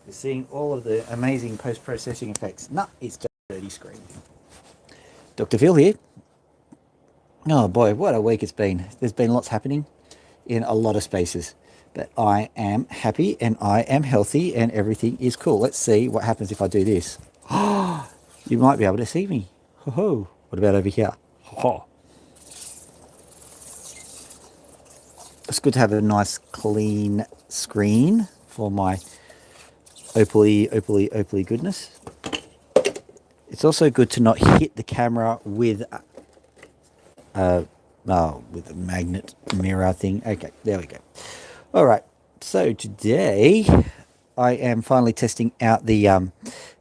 You're seeing all of the amazing post-processing effects. No, it's just a dirty screen. Dr. Phil here. Oh boy, what a week it's been. There's been lots happening in a lot of spaces. But I am happy and I am healthy and everything is cool. Let's see what happens if I do this. You might be able to see me. Ho-ho. What about over here? Ho-ho. It's good to have a nice clean screen for my opaly goodness. It's also good to not hit the camera with a magnet mirror thing. Okay, there we go. All right, so today I am finally testing out the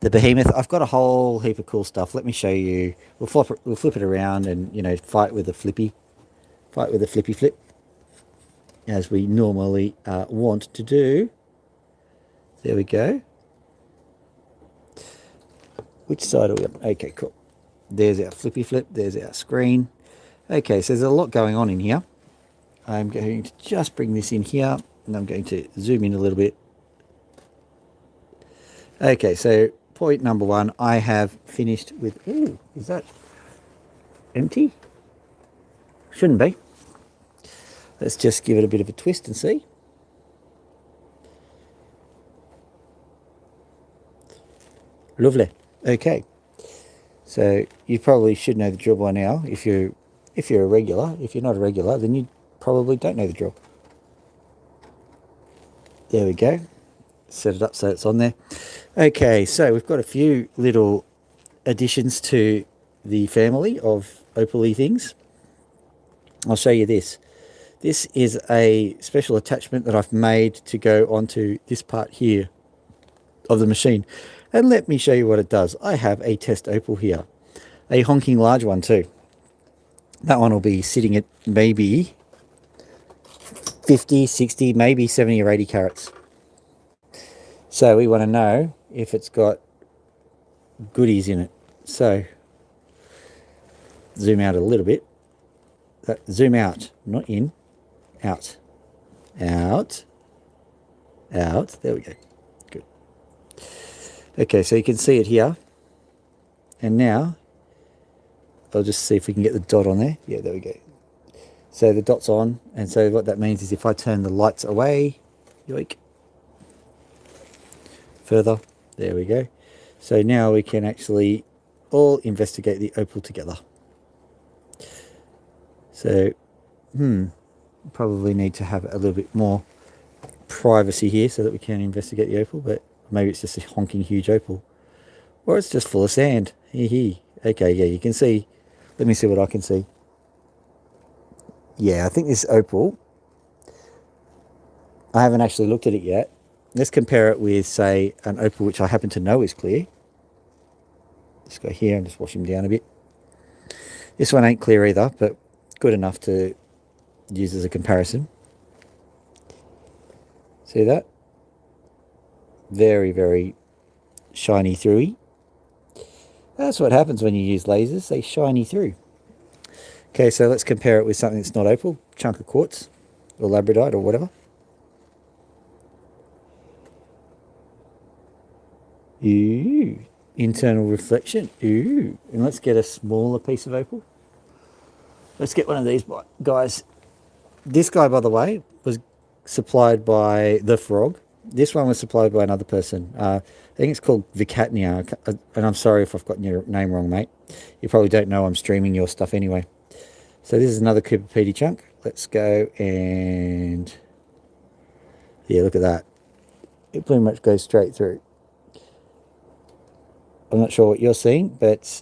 Behemoth. I've got a whole heap of cool stuff. Let me show you. We'll flip it around and fight with a flippy flip, as we normally want to do. There we go. Which side are we on? Okay, cool. There's our flippy flip. There's our screen. Okay, so there's a lot going on in here. I'm going to just bring this in here, and I'm going to zoom in a little bit. Okay, so point number one, I have finished with... Ooh, is that empty? Shouldn't be. Let's just give it a bit of a twist and see. Lovely. Okay, so you probably should know the drill by now. If you're a regular. If you're not a regular, then you probably don't know the drill. There we go. Set it up so it's on there. Okay, so we've got a few little additions to the family of opaly things. I'll show you this. This is a special attachment that I've made to go onto this part here of the machine. And let me show you what it does. I have a test opal here. A honking large one too. That one will be sitting at maybe 50, 60, maybe 70 or 80 carats. So we want to know if it's got goodies in it. So zoom out a little bit. Zoom out, not in, out. Out. Out. There we go. Good. Okay, so you can see it here. And now I'll just see if we can get the dot on there. Yeah, there we go. So the dot's on, and so what that means is if I turn the lights away, yoink, further, there we go. So now we can actually all investigate the opal together. So, probably need to have a little bit more privacy here so that we can investigate the opal, but maybe it's just a honking huge opal. Or it's just full of sand. Hee. Okay, yeah, you can see. Let me see what I can see. Yeah, I think this opal, I haven't actually looked at it yet. Let's compare it with, say, an opal which I happen to know is clear. Just go here and just wash him down a bit. This one ain't clear either, but good enough to use as a comparison. See that? Very, very shiny throughy. That's what happens when you use lasers, they shiny through. Okay, so let's compare it with something that's not opal, chunk of quartz or labradorite or whatever. Ooh, internal reflection. Ooh, and let's get a smaller piece of opal. Let's get one of these guys. This guy, by the way, was supplied by the Frog. This one was supplied by another person. I think it's called Vicatnia, and I'm sorry if I've gotten your name wrong, mate. You probably don't know I'm streaming your stuff anyway. So this is another Cooper Petey chunk. Let's go and... yeah, look at that. It pretty much goes straight through. I'm not sure what you're seeing, but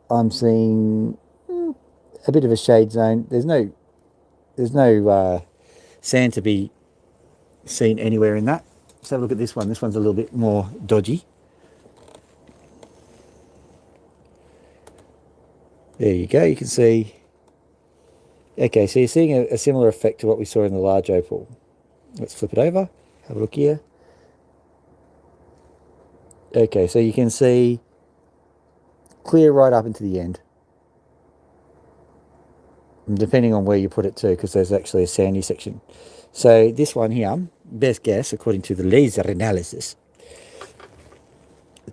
I'm seeing a bit of a shade zone. There's no sand to be seen anywhere in that. Let's have a look at this one. This one's a little bit more dodgy. There you go. You can see. Okay, so you're seeing a similar effect to what we saw in the large opal. Let's flip it over. Have a look here. Okay, so you can see clear right up into the end. And depending on where you put it too, because there's actually a sandy section. So this one here, best guess, according to the laser analysis,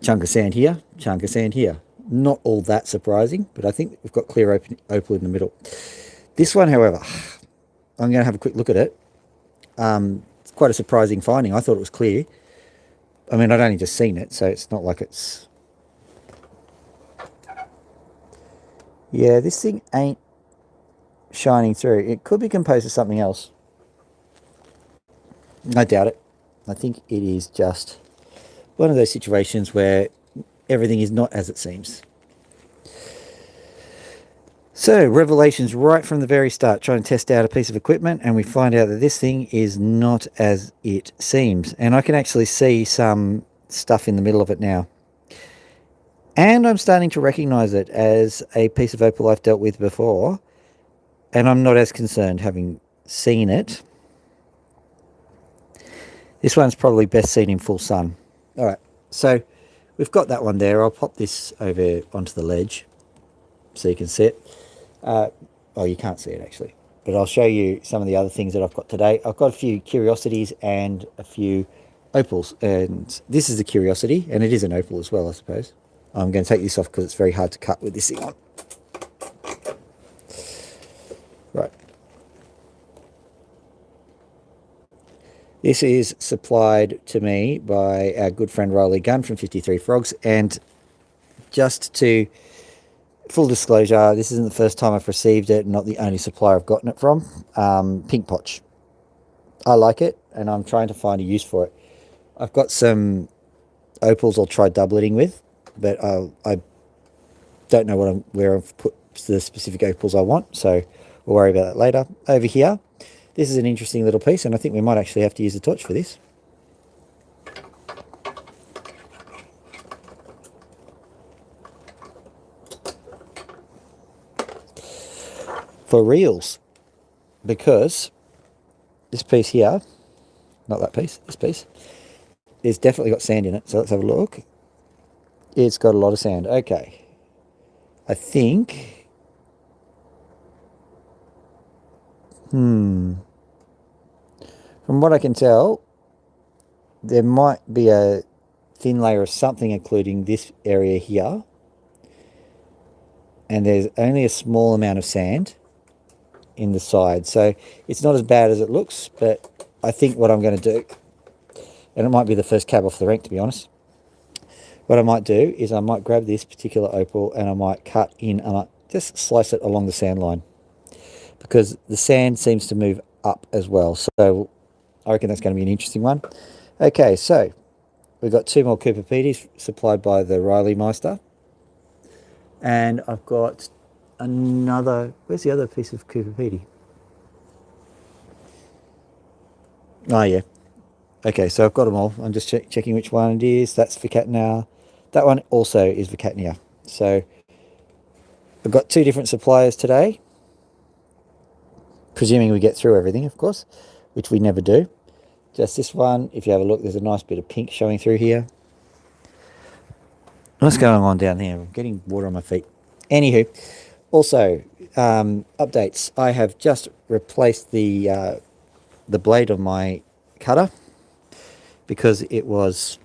Chunk of sand here, chunk of sand here. Not all that surprising, but I think we've got clear opal in the middle. This one, however, I'm going to have a quick look at it. It's quite a surprising finding. I thought it was clear. I mean, I'd only just seen it, so it's not like it's... Yeah, this thing ain't shining through. It could be composed of something else. I doubt it. I think it is just one of those situations where everything is not as it seems. So, revelations right from the very start, trying to test out a piece of equipment, and we find out that this thing is not as it seems. And I can actually see some stuff in the middle of it now. And I'm starting to recognize it as a piece of opal I've dealt with before, and I'm not as concerned having seen it. This one's probably best seen in full sun. All right, so we've got that one there. I'll pop this over onto the ledge so you can see it. Oh, you can't see it actually, but I'll show you some of the other things that I've got today. I've got a few curiosities and a few opals, and this is a curiosity, and it is an opal as well, I suppose. I'm going to take this off because it's very hard to cut with this thing on. Right. This is supplied to me by our good friend Riley Gunn from 53 Frogs, and just to full disclosure, this isn't the first time I've received it, not the only supplier I've gotten it from. Pink Potch. I like it, and I'm trying to find a use for it. I've got some opals I'll try doubleting with, but I don't know where I've put the specific opals I want, so we'll worry about that later. Over here, this is an interesting little piece, and I think we might actually have to use a torch for this. For reals, because this piece here, not that piece, this piece, it's definitely got sand in it. So let's have a look. It's got a lot of sand. Okay. I think, from what I can tell, there might be a thin layer of something including this area here. And there's only a small amount of sand in the side, so it's not as bad as it looks. But I think what I'm going to do, and it might be the first cab off the rank to be honest, what I might do is I might grab this particular opal and I might cut in and I just slice it along the sand line, because the sand seems to move up as well. So I reckon that's going to be an interesting one. Okay, so we've got two more Cooper Petties supplied by the Riley Meister, and I've got another, where's the other piece of Cooper Petey? Oh yeah. Okay, so I've got them all. I'm just checking which one it is. That's Vicatnia. That one also is Vicatnia. So I've got two different suppliers today, presuming we get through everything, of course, which we never do. Just this one. If you have a look, there's a nice bit of pink showing through here. What's going on down here? I'm getting water on my feet. Anywho, also, updates. I have just replaced the blade on my cutter because it was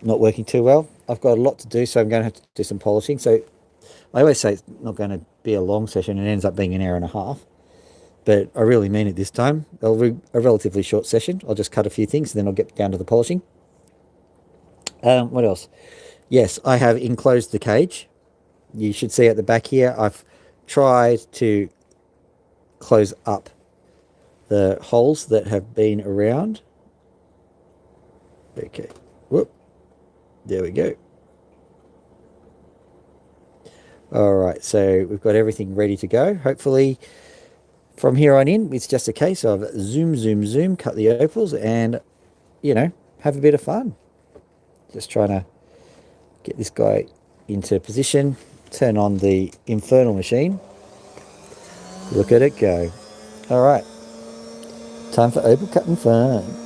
not working too well. I've got a lot to do, so I'm going to have to do some polishing. So I always say it's not going to be a long session. It ends up being an hour and a half. But I really mean it this time. It'll be a relatively short session. I'll just cut a few things, and then I'll get down to the polishing. What else? Yes, I have enclosed the cage. You should see at the back here, I've tried to close up the holes that have been around. Okay, whoop, there we go. All right, so we've got everything ready to go. Hopefully from here on in, it's just a case of zoom, zoom, zoom, cut the opals and, you know, have a bit of fun. Just trying to get this guy into position, turn on the infernal machine. Look at it go. All right, time for opal cutting fun.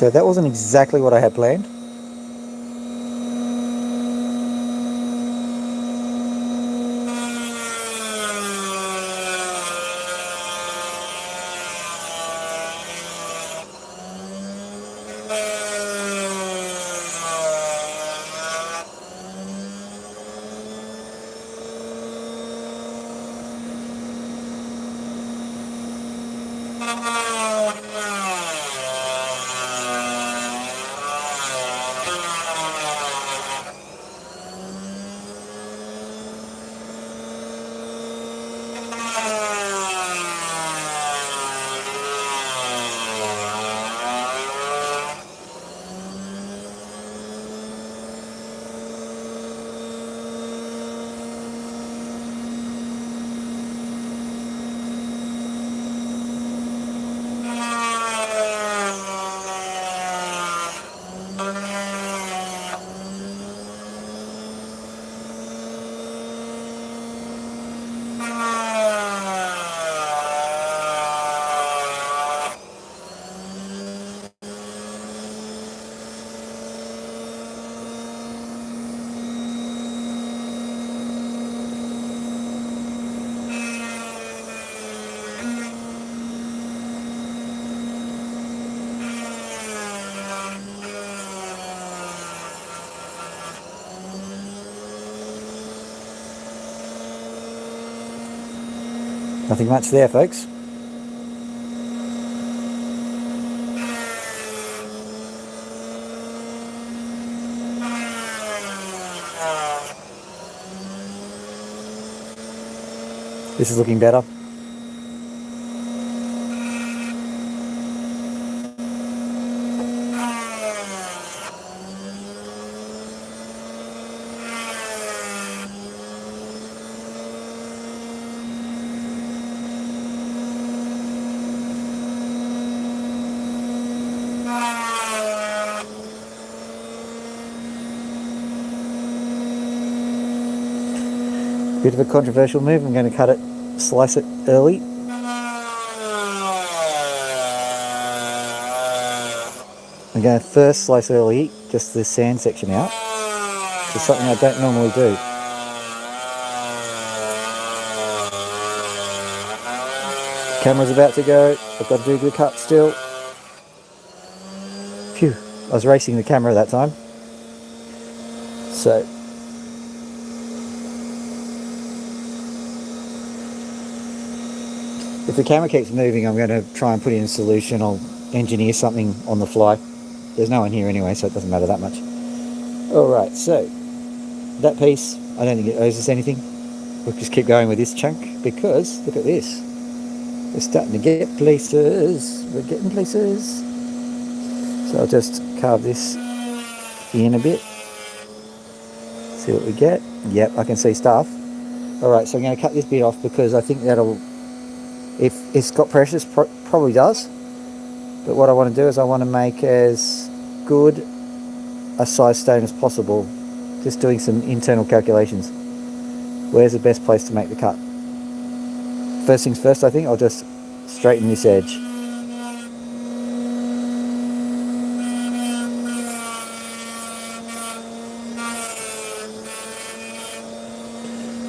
Okay, that wasn't exactly what I had planned. Nothing much there, folks. This is looking better. Bit of a controversial move. I'm going to cut it, slice it early. I'm going to first slice early, just the sand section out. It's something I don't normally do. Camera's about to go. I've got to do the cut still. Phew, I was racing the camera that time. So, if the camera keeps moving, I'm going to try and put in a solution. I'll engineer something on the fly. There's no one here anyway, so it doesn't matter that much. Alright, so that piece, I don't think it owes us anything. We'll just keep going with this chunk because, look at this. We're starting to get places. We're getting places. So I'll just carve this in a bit. See what we get. Yep, I can see stuff. Alright, so I'm going to cut this bit off because I think that'll, if it's got precious, probably does. But what I want to do is I want to make as good a size stone as possible. Just doing some internal calculations. Where's the best place to make the cut? First things first, I think I'll just straighten this edge.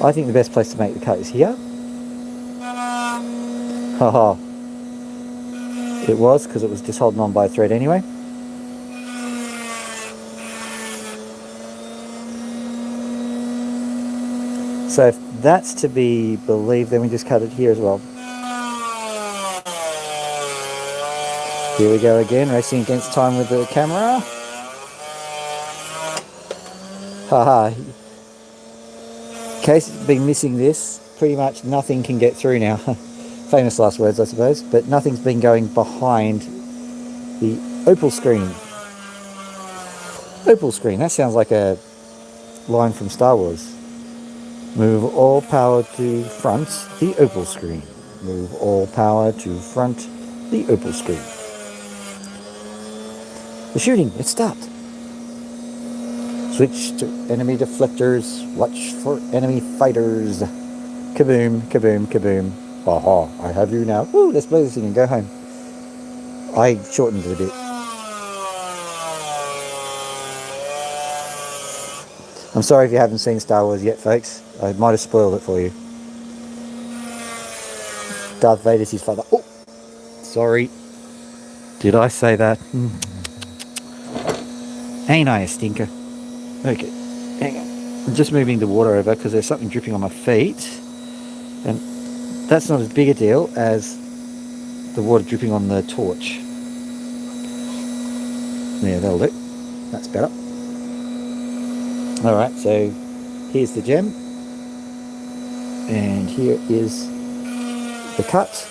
I think the best place to make the cut is here. Haha. It was, because it was just holding on by a thread anyway. So if that's to be believed, then we just cut it here as well. Here we go again, racing against time with the camera. Haha. In case you've been missing this, pretty much nothing can get through now. Famous last words, I suppose, but nothing's been going behind the opal screen. Opal screen, that sounds like a line from Star Wars. Move all power to front, the opal screen. Move all power to front, the opal screen. The shooting, it stopped. Switch to enemy deflectors, watch for enemy fighters. Kaboom, kaboom, kaboom. Haha, I have you now. Woo, let's play this thing and go home. I shortened it a bit. I'm sorry if you haven't seen Star Wars yet, folks. I might have spoiled it for you. Darth Vader's his father. Oh, sorry. Did I say that? Ain't I a stinker? Okay, hang on. I'm just moving the water over because there's something dripping on my feet. And that's not as big a deal as the water dripping on the torch. Yeah, that'll do. That's better. Alright, so here's the gem. And here is the cut.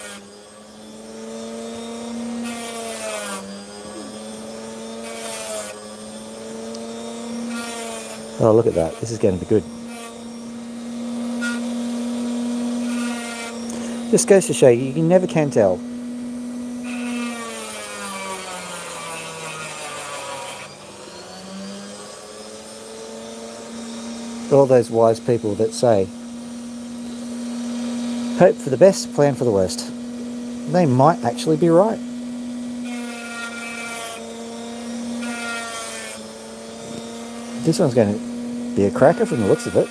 Oh, look at that. This is going to be good. Just goes to show you, you never can tell. All those wise people that say, hope for the best, plan for the worst. They might actually be right. This one's going to be a cracker from the looks of it.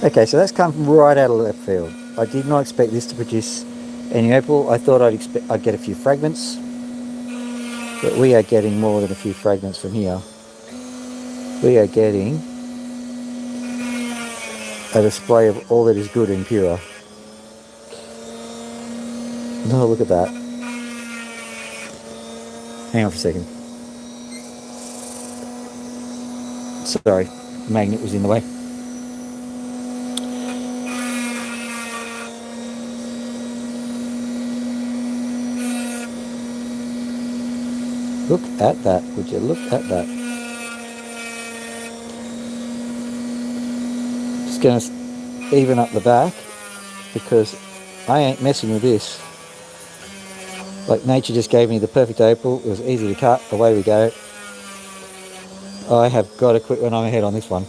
Okay, so that's come right out of left field. I did not expect this to produce any opal. I thought I'd get a few fragments, but we are getting more than a few fragments from here. We are getting a display of all that is good and pure. Oh, look at that. Hang on for a second. Sorry, magnet was in the way. Look at that, would you? Look at that. Just going to even up the back because I ain't messing with this. Like nature just gave me the perfect opal. It was easy to cut. Away we go. I have got to quit when I'm ahead on this one.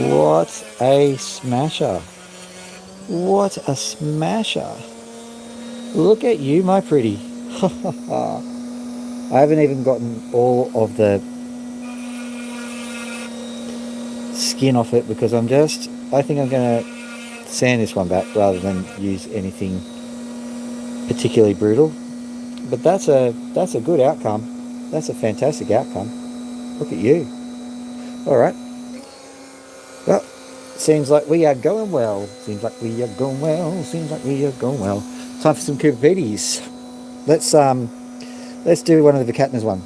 What a smasher. What a smasher. Look at you, my pretty. I haven't even gotten all of the skin off it because I think I'm going to sand this one back rather than use anything particularly brutal. But that's a good outcome. That's a fantastic outcome. Look at you. Alright. Well, seems like we are going well. Seems like we are going well. Seems like we are going well. Time for some Cupides. Let's do one of the Vicatnas one.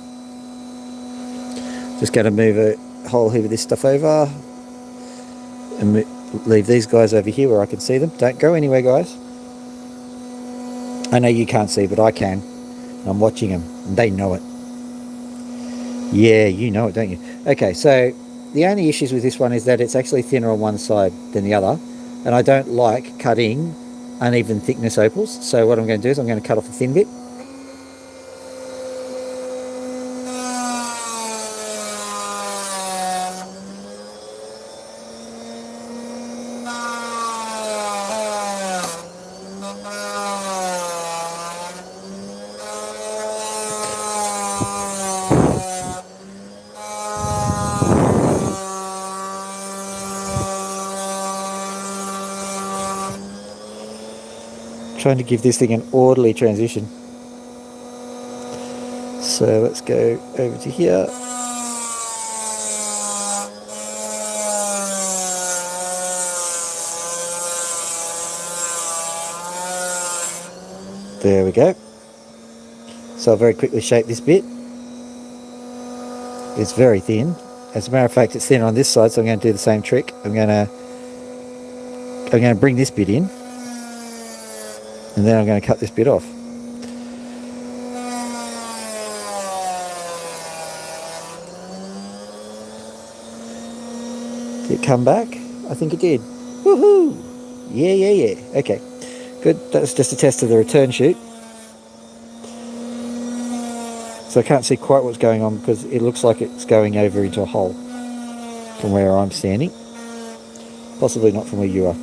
Just going to move a whole heap of this stuff over and leave these guys over here where I can see them. Don't go anywhere, guys. I know you can't see, but I can. I'm watching them. And they know it. Yeah, you know it, don't you? Okay, so the only issues with this one is that it's actually thinner on one side than the other. And I don't like cutting uneven thickness opals. So what I'm going to do is I'm going to cut off a thin bit. Trying to give this thing an orderly transition. So let's go over to here. There we go. So I'll very quickly shape this bit. It's very thin. As a matter of fact, it's thinner on this side, so I'm going to do the same trick. I'm going to bring this bit in, and then I'm going to cut this bit off. Did it come back? I think it did. Woohoo! Yeah. Okay, good. That's just a test of the return chute. So I can't see quite what's going on because it looks like it's going over into a hole from where I'm standing. Possibly not from where you are.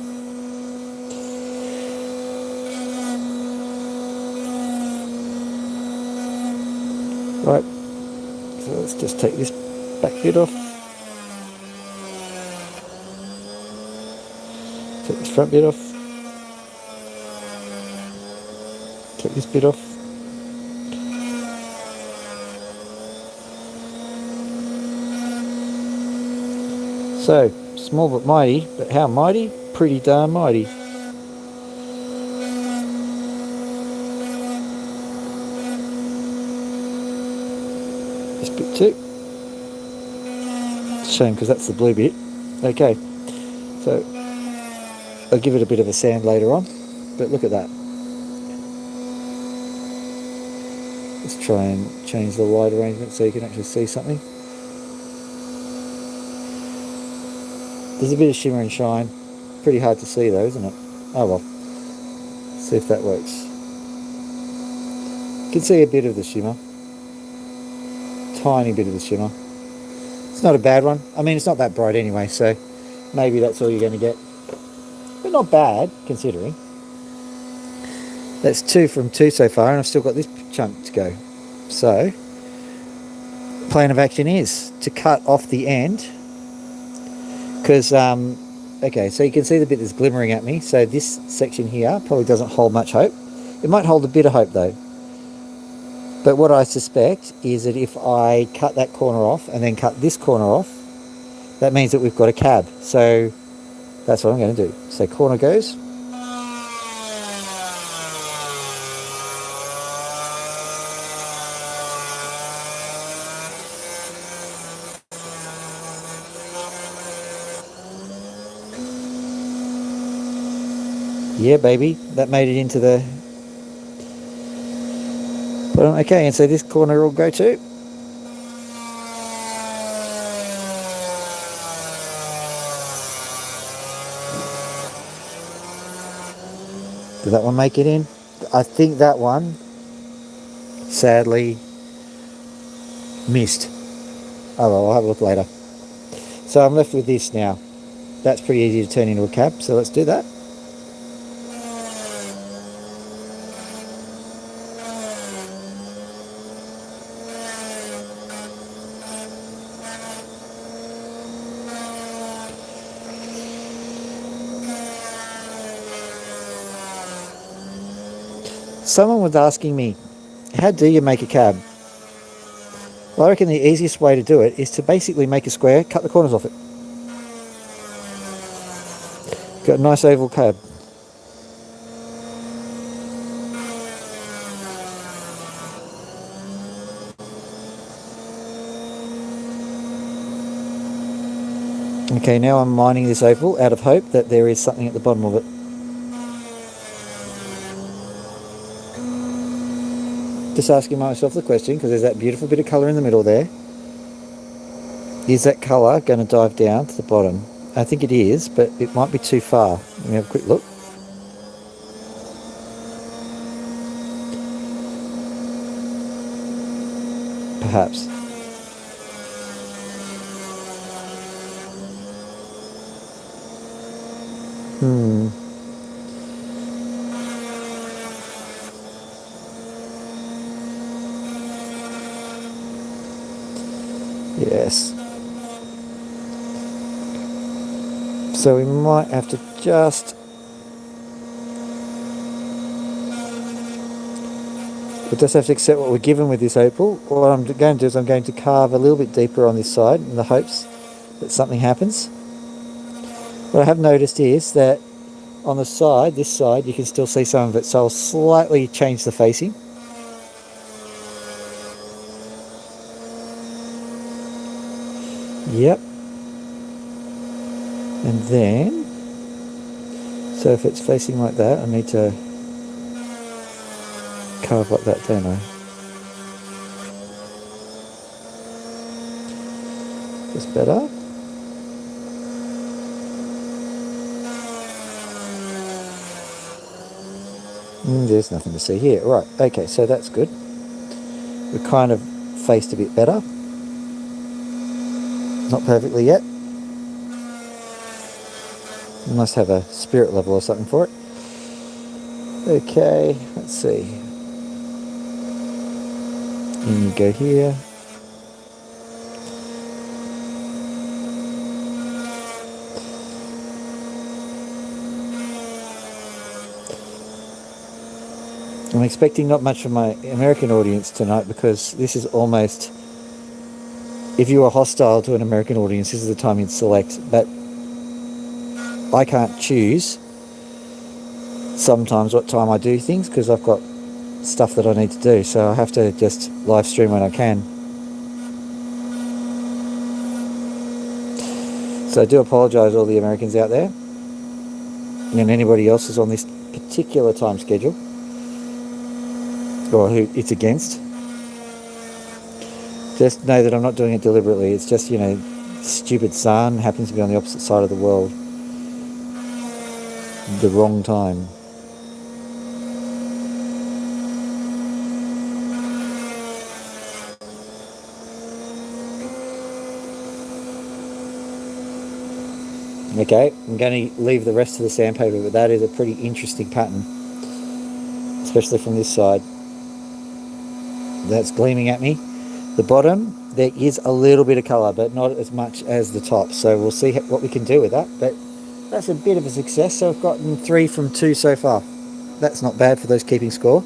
Right, so let's just take this back bit off. Take this front bit off. Take this bit off. So, small but mighty, but how mighty? Pretty darn mighty. This bit too. Shame because that's the blue bit. Okay, so I'll give it a bit of a sand later on, but look at that. Let's try and change the light arrangement so you can actually see something. There's a bit of shimmer and shine. Pretty hard to see though, isn't it? Oh well. See if that works. You can see a bit of the shimmer. Tiny bit of the shimmer. It's not a bad one. I mean, it's not that bright anyway, so maybe that's all you're going to get. But not bad, considering. That's 2 from 2 so far, and I've still got this chunk to go. So, plan of action is to cut off the end. Because, okay, so you can see the bit that's glimmering at me. So this section here probably doesn't hold much hope. It might hold a bit of hope though. But what I suspect is that if I cut that corner off and then cut this corner off, that means that we've got a cab. So that's what I'm going to do. So corner goes. Yeah, baby, that made it into the... Okay, and so this corner will go too. Did that one make it in? I think that one, sadly, missed. Oh well, I'll have a look later. So I'm left with this now. That's pretty easy to turn into a cab, so let's do that. Someone was asking me, how do you make a cab? Well, I reckon the easiest way to do it is to basically make a square, cut the corners off it. Got a nice oval cab. Okay, now I'm mining this opal out of hope that there is something at the bottom of it. Just asking myself the question, because there's that beautiful bit of colour in the middle there. Is that colour going to dive down to the bottom? I think it is, but it might be too far. Let me have a quick look. Perhaps. Yes. So we might have to just... We'll just have to accept what we're given with this opal. What I'm going to do is I'm going to carve a little bit deeper on this side in the hopes that something happens. What I have noticed is that on the side, this side, you can still see some of it, so I'll slightly change the facing. Yep. And then, so if it's facing like that, I need to carve like that, don't I? That's better. There's nothing to see here. Right, okay, so that's good. We're kind of faced a bit better. Not perfectly yet. You must have a spirit level or something for it. Okay, let's see. In you go here. I'm expecting not much from my American audience tonight because this is almost, if you are hostile to an American audience, this is the time you'd select. But I can't choose sometimes what time I do things because I've got stuff that I need to do. So I have to just live stream when I can. So I do apologise to all the Americans out there and anybody else who's on this particular time schedule or who it's against. Just know that I'm not doing it deliberately. It's just, stupid sun happens to be on the opposite side of the world. The wrong time. Okay, I'm going to leave the rest of the sandpaper, but that is a pretty interesting pattern, especially from this side. That's gleaming at me. The bottom, there is a little bit of colour, but not as much as the top. So we'll see what we can do with that. But that's a bit of a success. So I've gotten 3 from 2 so far. That's not bad for those keeping score.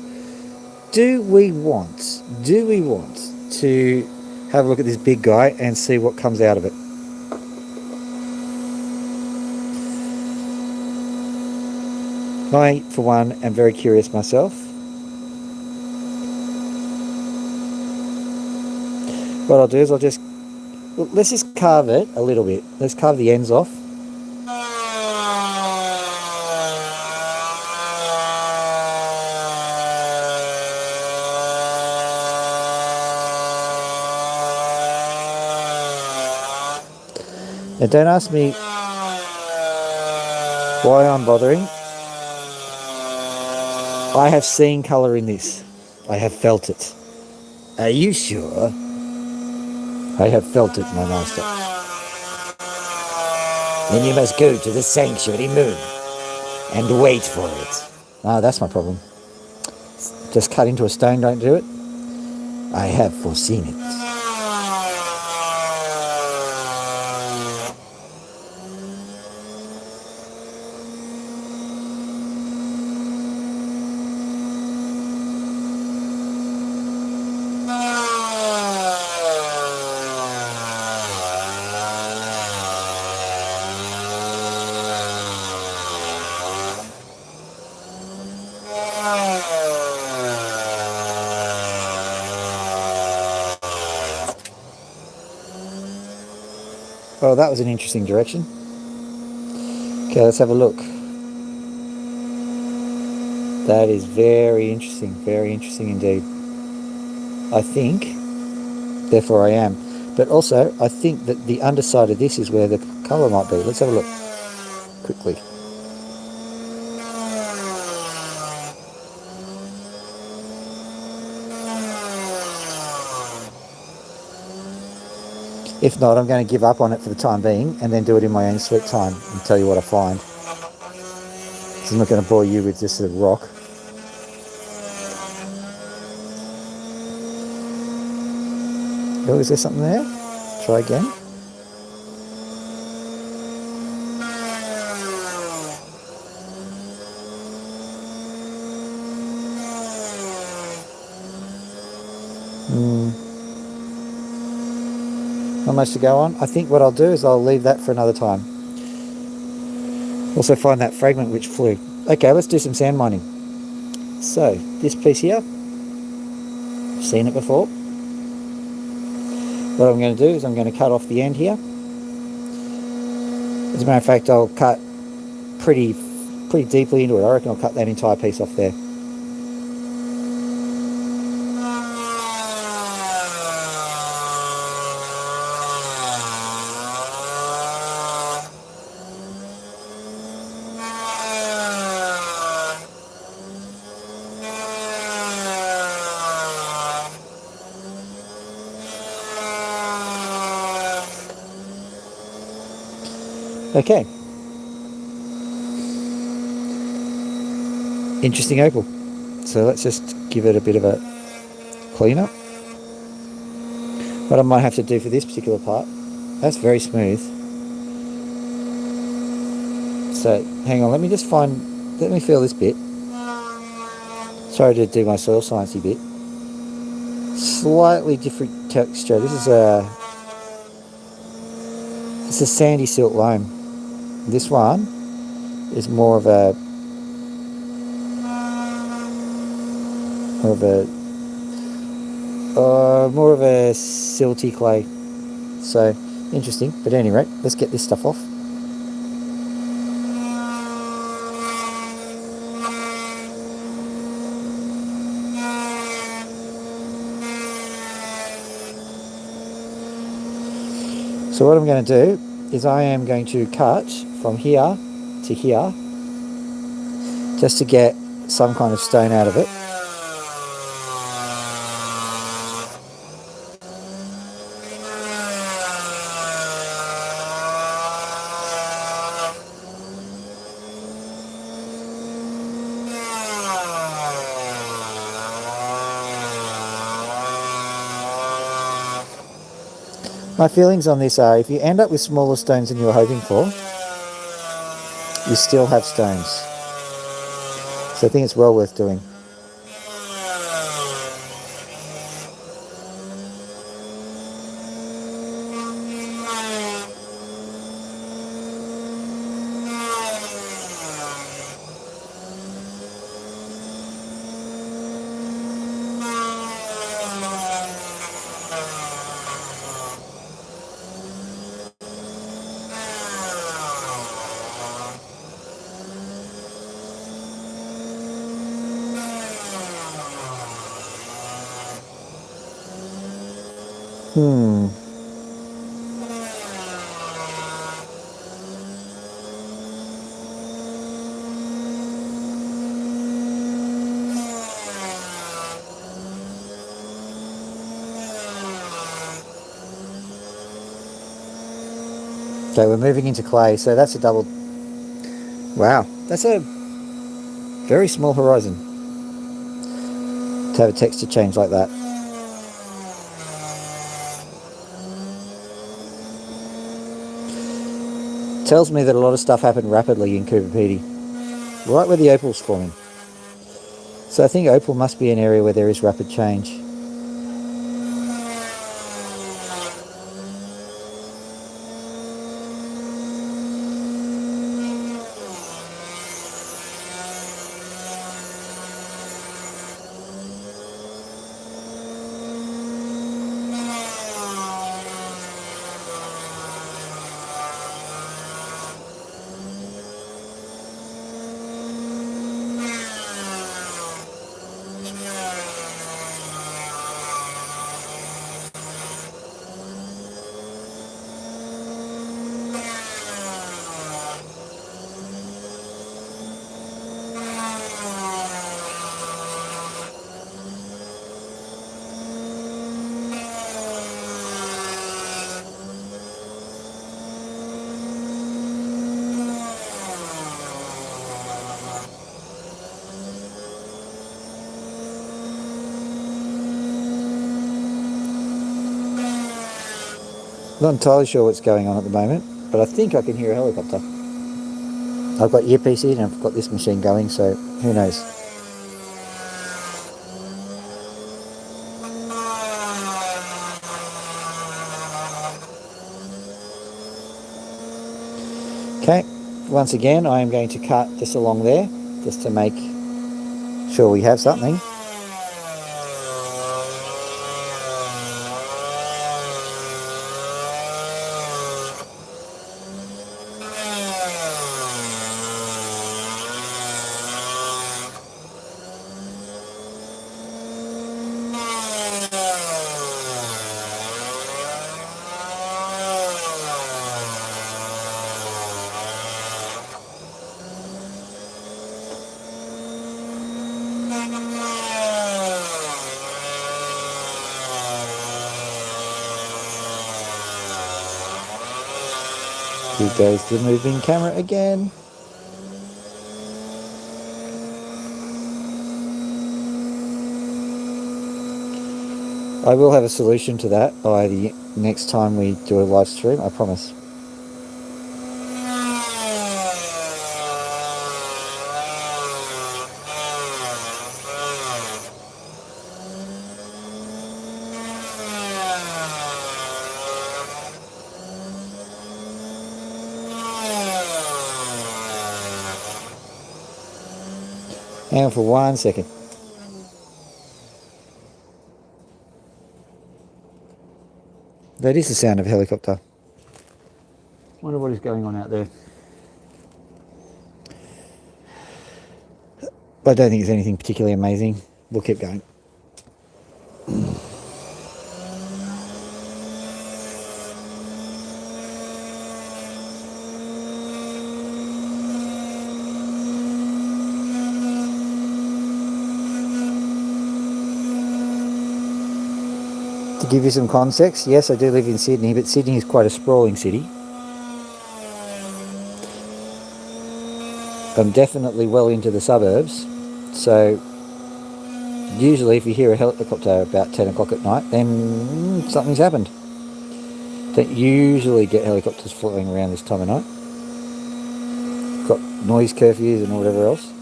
Do we want to have a look at this big guy and see what comes out of it? I, for one, am very curious myself. What I'll do is let's just carve it a little bit. Let's carve the ends off. Now don't ask me why I'm bothering. I have seen colour in this. I have felt it. Are you sure? I have felt it, my master. Then you must go to the sanctuary moon and wait for it. Ah, that's my problem. Just cut into a stone, don't do it. I have foreseen it. Well, that was an interesting direction. Okay, let's have a look. That is very interesting indeed. I think, therefore I am. But also, I think that the underside of this is where the colour might be. Let's have a look quickly. If not, I'm going to give up on it for the time being and then do it in my own sweet time and tell you what I find. So I'm not going to bore you with just a rock. Oh, is there something there? Try again. Not much to go on. I think what I'll do is I'll leave that for another time. Also find that fragment which flew. Okay, let's do some sand mining. So, this piece here, I've seen it before. What I'm going to do is I'm going to cut off the end here. As a matter of fact, I'll cut pretty deeply into it. I reckon I'll cut that entire piece off there. Okay. Interesting opal. So let's just give it a bit of a clean up. What I might have to do for this particular part, that's very smooth. So hang on, let me feel this bit. Sorry to do my soil sciencey bit. Slightly different texture. It's a sandy silt loam. This one is more of a silty clay. So interesting. But at any rate, let's get this stuff off. So what I'm going to do is I am going to cut from here to here just to get some kind of stone out of it. My feelings on this are, if you end up with smaller stones than you were hoping for, you still have stones. So I think it's well worth doing. Okay, we're moving into clay, so that's a double. Wow, that's a very small horizon to have a texture change like that. Tells me that a lot of stuff happened rapidly in Cooper Pedy, right where the opal's forming. So I think opal must be an area where there is rapid change. Not entirely sure what's going on at the moment, but I think I can hear a helicopter. I've got earpiece in and I've got this machine going, so who knows. Okay, once again I am going to cut just along there, just to make sure we have something. Here goes the moving camera again. I will have a solution to that by the next time we do a live stream, I promise. Hang on for 1 second. That is the sound of a helicopter. Wonder what is going on out there. I don't think it's anything particularly amazing. We'll keep going. To give you some context, yes, I do live in Sydney, but Sydney is quite a sprawling city. I'm definitely well into the suburbs, so usually if you hear a helicopter about 10 o'clock at night, then something's happened. Don't usually get helicopters flying around this time of night. Got noise curfews and whatever else.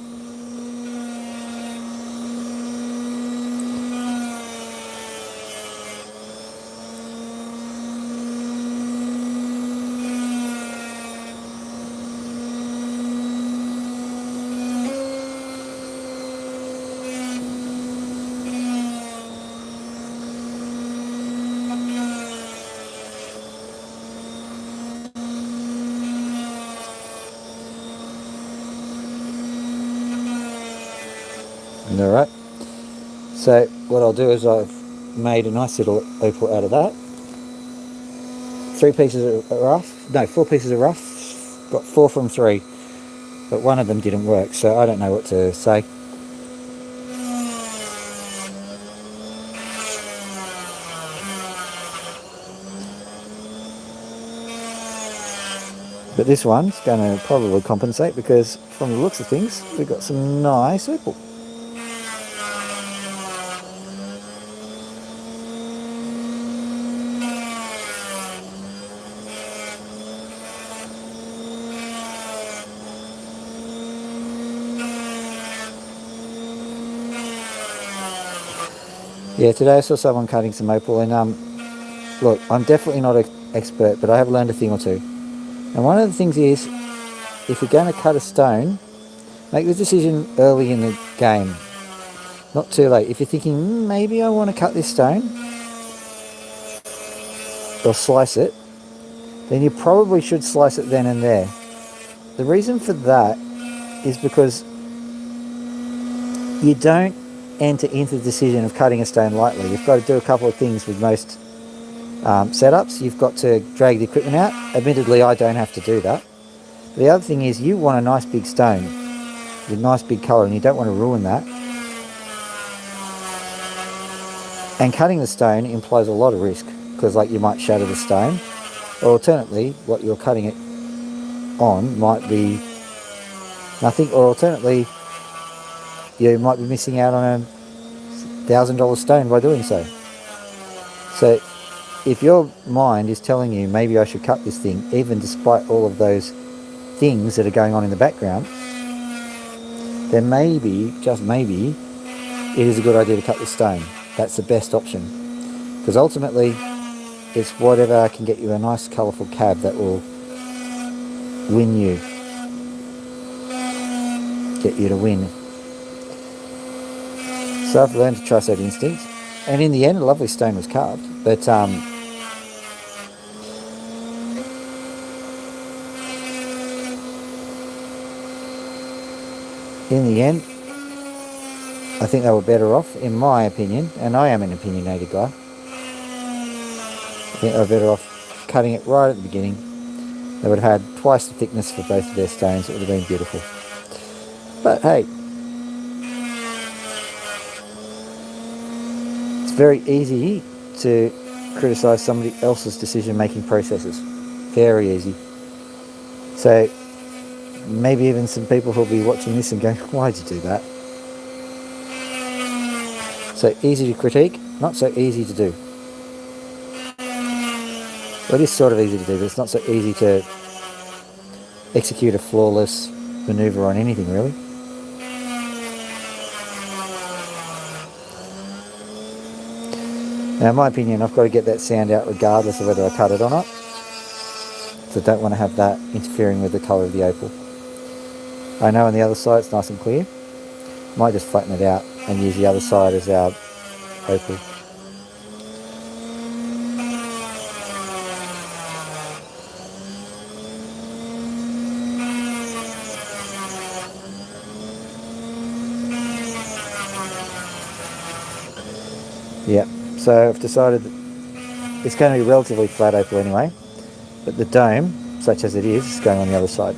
Alright, so what I'll do is I've made a nice little opal out of that. 4 pieces of rough, got 4 from 3, but one of them didn't work, so I don't know what to say. But this one's going to probably compensate because from the looks of things, we've got some nice opal. Yeah, today I saw someone cutting some opal, and look, I'm definitely not an expert, but I have learned a thing or two. And one of the things is, if you're going to cut a stone, make the decision early in the game, not too late. If you're thinking, maybe I want to cut this stone, or slice it, then you probably should slice it then and there. The reason for that is because you don't enter into the decision of cutting a stone lightly. You've got to do a couple of things with most setups. You've got to drag the equipment out. Admittedly, I don't have to do that. But the other thing is you want a nice big stone with nice big colour, and you don't want to ruin that. And cutting the stone implies a lot of risk, because like you might shatter the stone, or alternately what you're cutting it on might be nothing, or alternately you might be missing out on a $1,000 stone by doing so. So if your mind is telling you maybe I should cut this thing, even despite all of those things that are going on in the background, then maybe, just maybe, it is a good idea to cut the stone. That's the best option, because ultimately it's whatever can get you a nice colourful cab that will win you, get you to win. So I've learned to trust that instinct, and in the end a lovely stone was carved, but in the end I think they were better off, in my opinion, and I am an opinionated guy. I think they were better off cutting it right at the beginning. They would have had twice the thickness for both of their stones. It would have been beautiful. But hey, it's very easy to criticise somebody else's decision-making processes. Very easy. So maybe even some people who'll be watching this and going, why'd you do that? So easy to critique, Not so easy to do. Well, it is sort of easy to do, but it's not so easy to execute a flawless maneuver on anything, really. Now, in my opinion, I've got to get that sound out regardless of whether I cut it or not. So I don't want to have that interfering with the colour of the opal. I know on the other side it's nice and clear. Might just flatten it out and use the other side as our opal. Yeah, so I've decided that it's going to be relatively flat opal anyway, but the dome, such as it is going on the other side.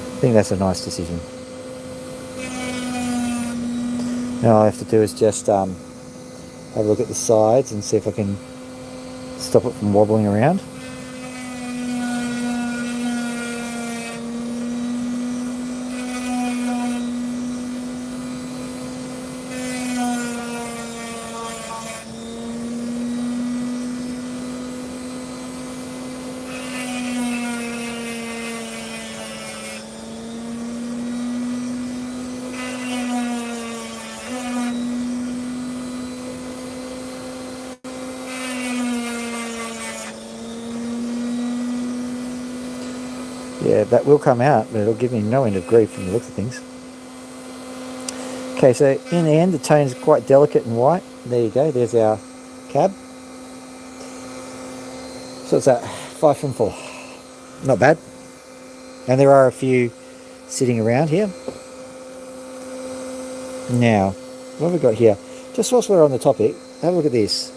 I think that's a nice decision. Now all I have to do is just have a look at the sides and see if I can stop it from wobbling around. Yeah, that will come out, but it'll give me no end of grief from the looks of things. Okay, so in the end, the tone's quite delicate and white. There you go, there's our cab. So it's that 5 from 4. Not bad. And there are a few sitting around here. Now, what have we got here? Just whilst we're on the topic, have a look at this.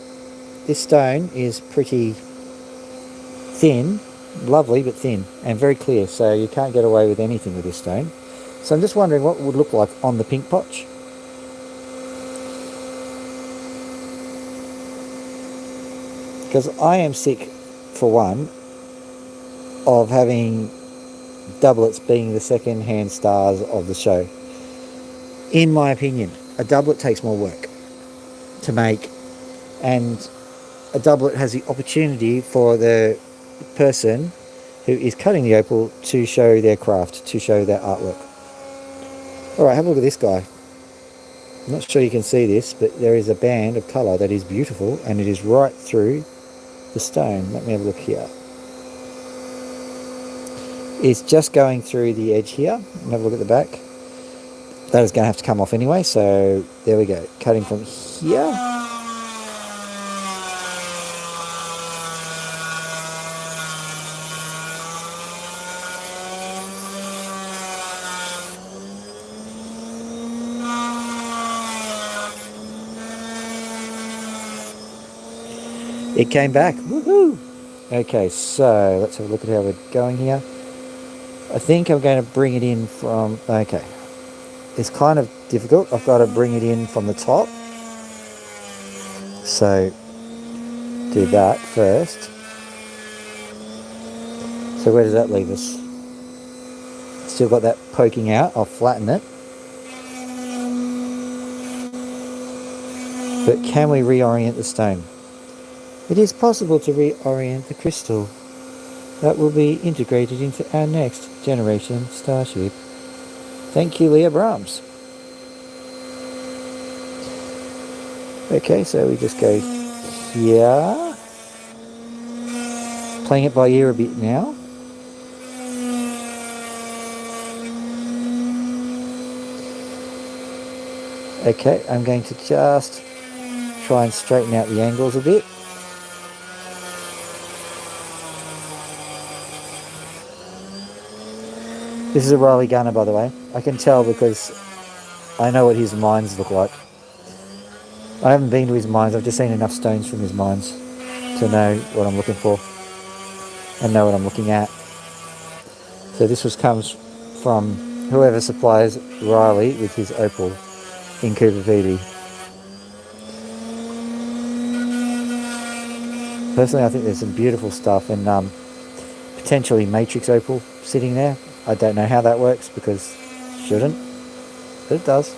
This stone is pretty thin, lovely but thin, and very clear, so you can't get away with anything with this stone. So I'm just wondering what it would look like on the pink potch. Because I am sick, for one, of having doublets being the second-hand stars of the show. In my opinion, a doublet takes more work to make, and a doublet has the opportunity for the person who is cutting the opal to show their craft, to show their artwork. Alright, have a look at this guy. I'm not sure you can see this, but there is a band of colour that is beautiful, and it is right through the stone. Let me have a look here. It's just going through the edge here. And have a look at the back. That is going to have to come off anyway, so there we go. Cutting from here. It came back. Woohoo! Okay, so let's have a look at how we're going here. I think I'm going to bring it in from... Okay. It's kind of difficult. I've got to bring it in from the top. So, do that first. So where does that leave us? Still got that poking out. I'll flatten it. But can we reorient the stone? It is possible to reorient the crystal that will be integrated into our next generation starship. Thank you, Leah Brahms. Okay, so we just go here. Playing it by ear a bit now. Okay, I'm going to just try and straighten out the angles a bit. This is a Riley Gunner, by the way. I can tell because I know what his mines look like. I haven't been to his mines, I've just seen enough stones from his mines to know what I'm looking for and know what I'm looking at. So this comes from whoever supplies Riley with his opal in Cooper Pedy. Personally, I think there's some beautiful stuff, and potentially matrix opal sitting there. I don't know how that works because it shouldn't, but it does.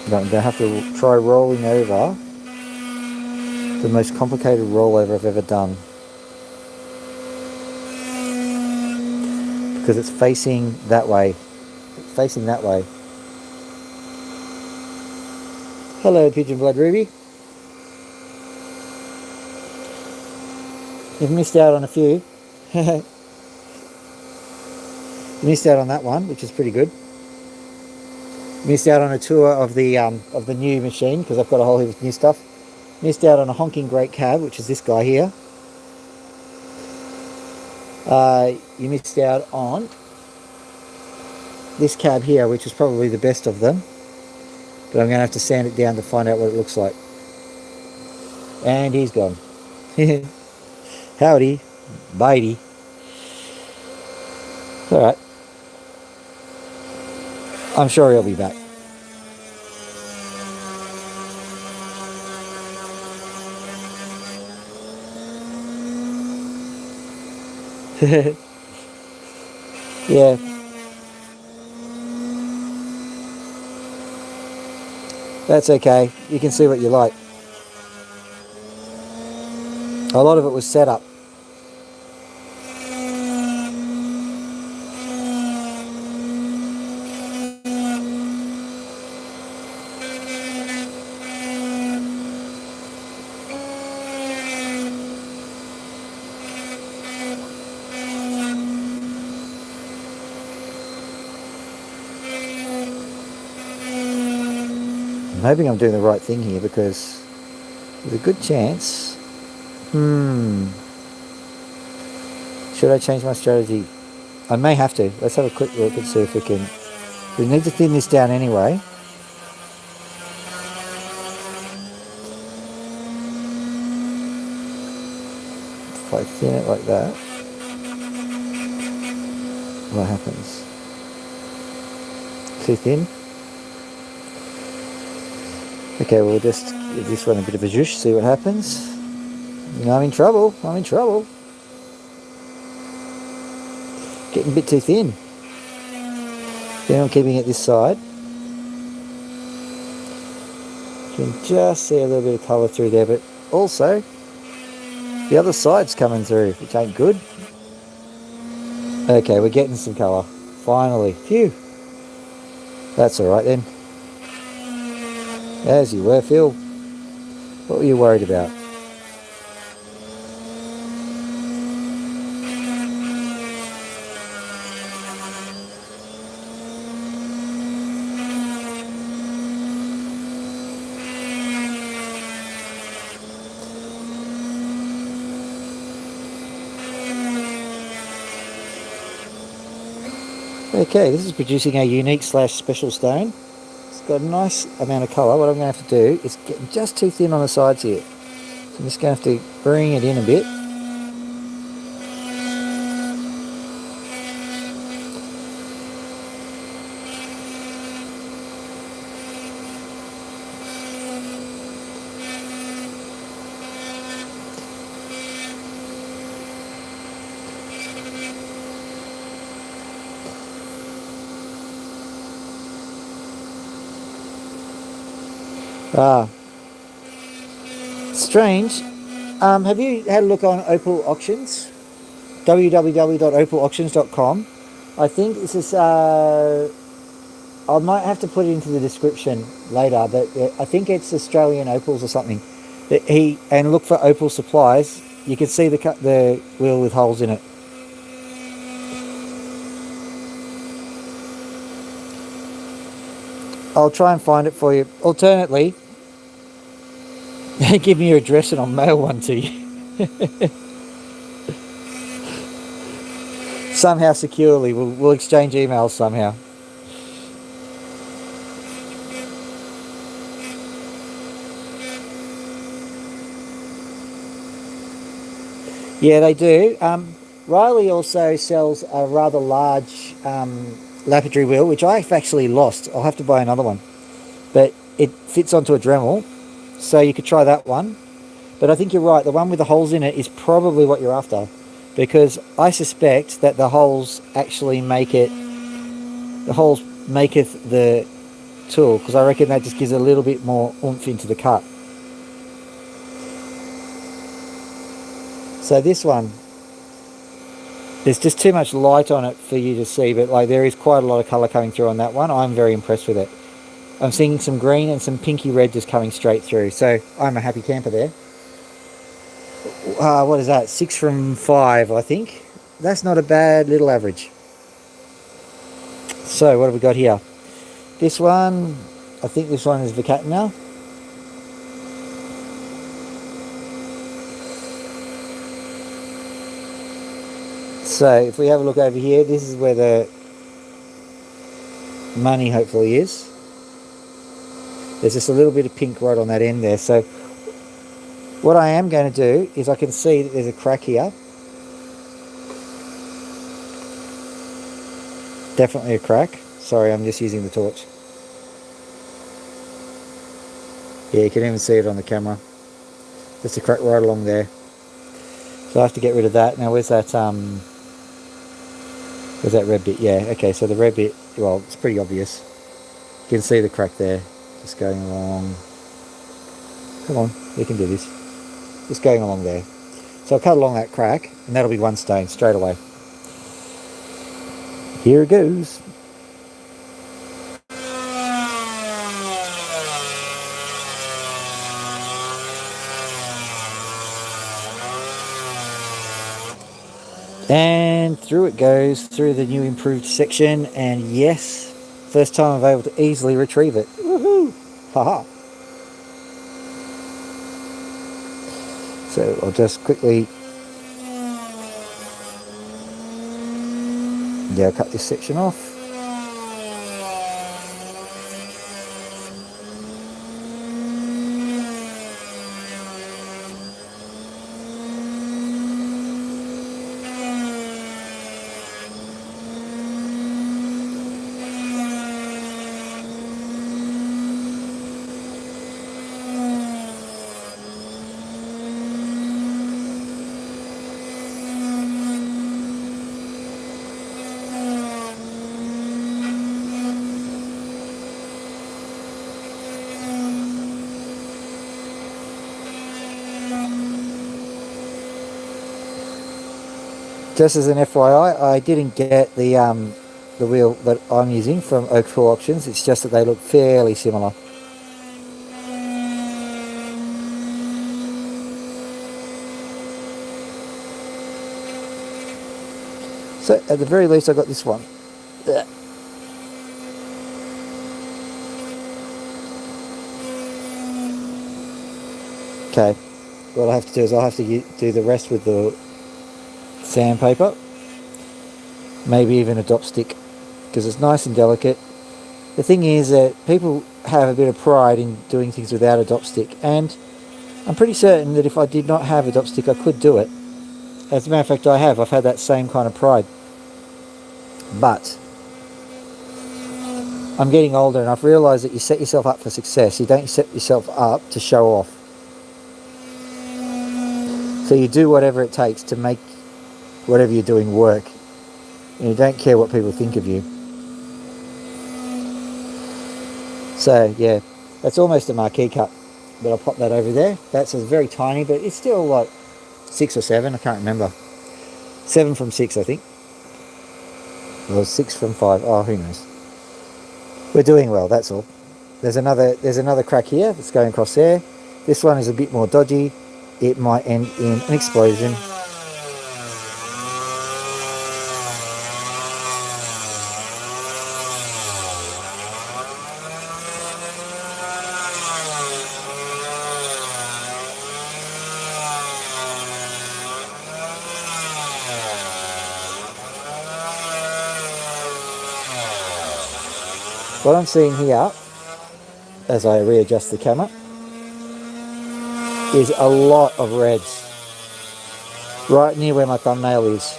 But I'm going to have to try rolling over the most complicated rollover I've ever done, because it's facing that way. It's facing that way. Hello, Pigeon Blood Ruby. You've missed out on a few. You missed out on that one, which is pretty good. Missed out on a tour of the new machine because I've got a whole heap of new stuff. Missed out on a honking great cab, which is this guy here. You missed out on this cab here, which is probably the best of them. But I'm going to have to sand it down to find out what it looks like. And he's gone. Howdy. Bitey. Alright. I'm sure he'll be back. Yeah. That's okay. You can see what you like. A lot of it was set up. I'm hoping I'm doing the right thing here because there's a good chance. Should I change my strategy? I may have to. Let's have a quick look and see if we can. We need to thin this down anyway. If I thin it like that, what happens? Too thin? Okay, we'll just give this one a bit of a zhoosh, see what happens. I'm in trouble. I'm in trouble. Getting a bit too thin. Then I'm keeping it this side. You can just see a little bit of colour through there, but also the other side's coming through, which ain't good. Okay, we're getting some colour. Finally. Phew. That's alright then. As you were, Phil. What were you worried about? Okay, this is producing a unique / special stone. It's got a nice amount of colour. What I'm going to have to do is get just too thin on the sides here. So I'm just going to have to bring it in a bit. Strange. Have you had a look on Opal Auctions? www.opalauctions.com. I think this is, I might have to put it into the description later, but I think it's Australian Opals or something. And look for Opal supplies. You can see the wheel with holes in it. I'll try and find it for you. Alternately, give me your address and I'll mail one to you. Somehow securely. We'll exchange emails somehow. Yeah, they do. Riley also sells a rather large lapidary wheel, which I've actually lost. I'll have to buy another one. But it fits onto a Dremel, so you could try that one. But I think you're right. The one with the holes in it is probably what you're after, because I suspect that the holes actually make it. The holes maketh the tool, because I reckon that just gives a little bit more oomph into the cut. So this one, there's just too much light on it for you to see, but like there is quite a lot of colour coming through on that one. I'm very impressed with it. I'm seeing some green and some pinky red just coming straight through, so I'm a happy camper there. What is that? 6 from 5, I think. That's not a bad little average. So what have we got here? This one, I think this one is Vicat now. So if we have a look over here, this is where the money hopefully is. There's just a little bit of pink right on that end there. So what I am going to do is I can see that there's a crack here. Definitely a crack. Sorry, I'm just using the torch. Yeah, you can even see it on the camera. Just a crack right along there. So I have to get rid of that. Now where's that red bit? Yeah, okay, so the red bit, well, it's pretty obvious. You can see the crack there. Just going along. Come on, we can do this. Just going along there. So I'll cut along that crack, and that'll be one stone straight away. Here it goes. And through it goes, through the new improved section, and yes, first time I've been able to easily retrieve it. Woohoo! Haha! So I'll just quickly, yeah, cut this section off. Just as an FYI, I didn't get the wheel that I'm using from Opals Auctions. It's just that they look fairly similar. So at the very least, I got this one. Okay, what I'll have to do is I'll have to do the rest with the sandpaper, maybe even a dop stick, because it's nice and delicate. The thing is that people have a bit of pride in doing things without a dop stick, and I'm pretty certain that if I did not have a dop stick I could do it. As a matter of fact, I've had that same kind of pride. But I'm getting older and I've realised that you set yourself up for success. You don't set yourself up to show off. So you do whatever it takes to make whatever you're doing work. And you don't care what people think of you. So yeah, that's almost a marquee cut. But I'll pop that over there. That's very tiny, but it's still like 6 or 7, I can't remember. 7 from 6, I think. Or 6 from 5, oh, who knows. We're doing well, that's all. There's another crack here that's going across there. This one is a bit more dodgy. It might end in an explosion. What I'm seeing here, as I readjust the camera, is a lot of reds. right near where my thumbnail is.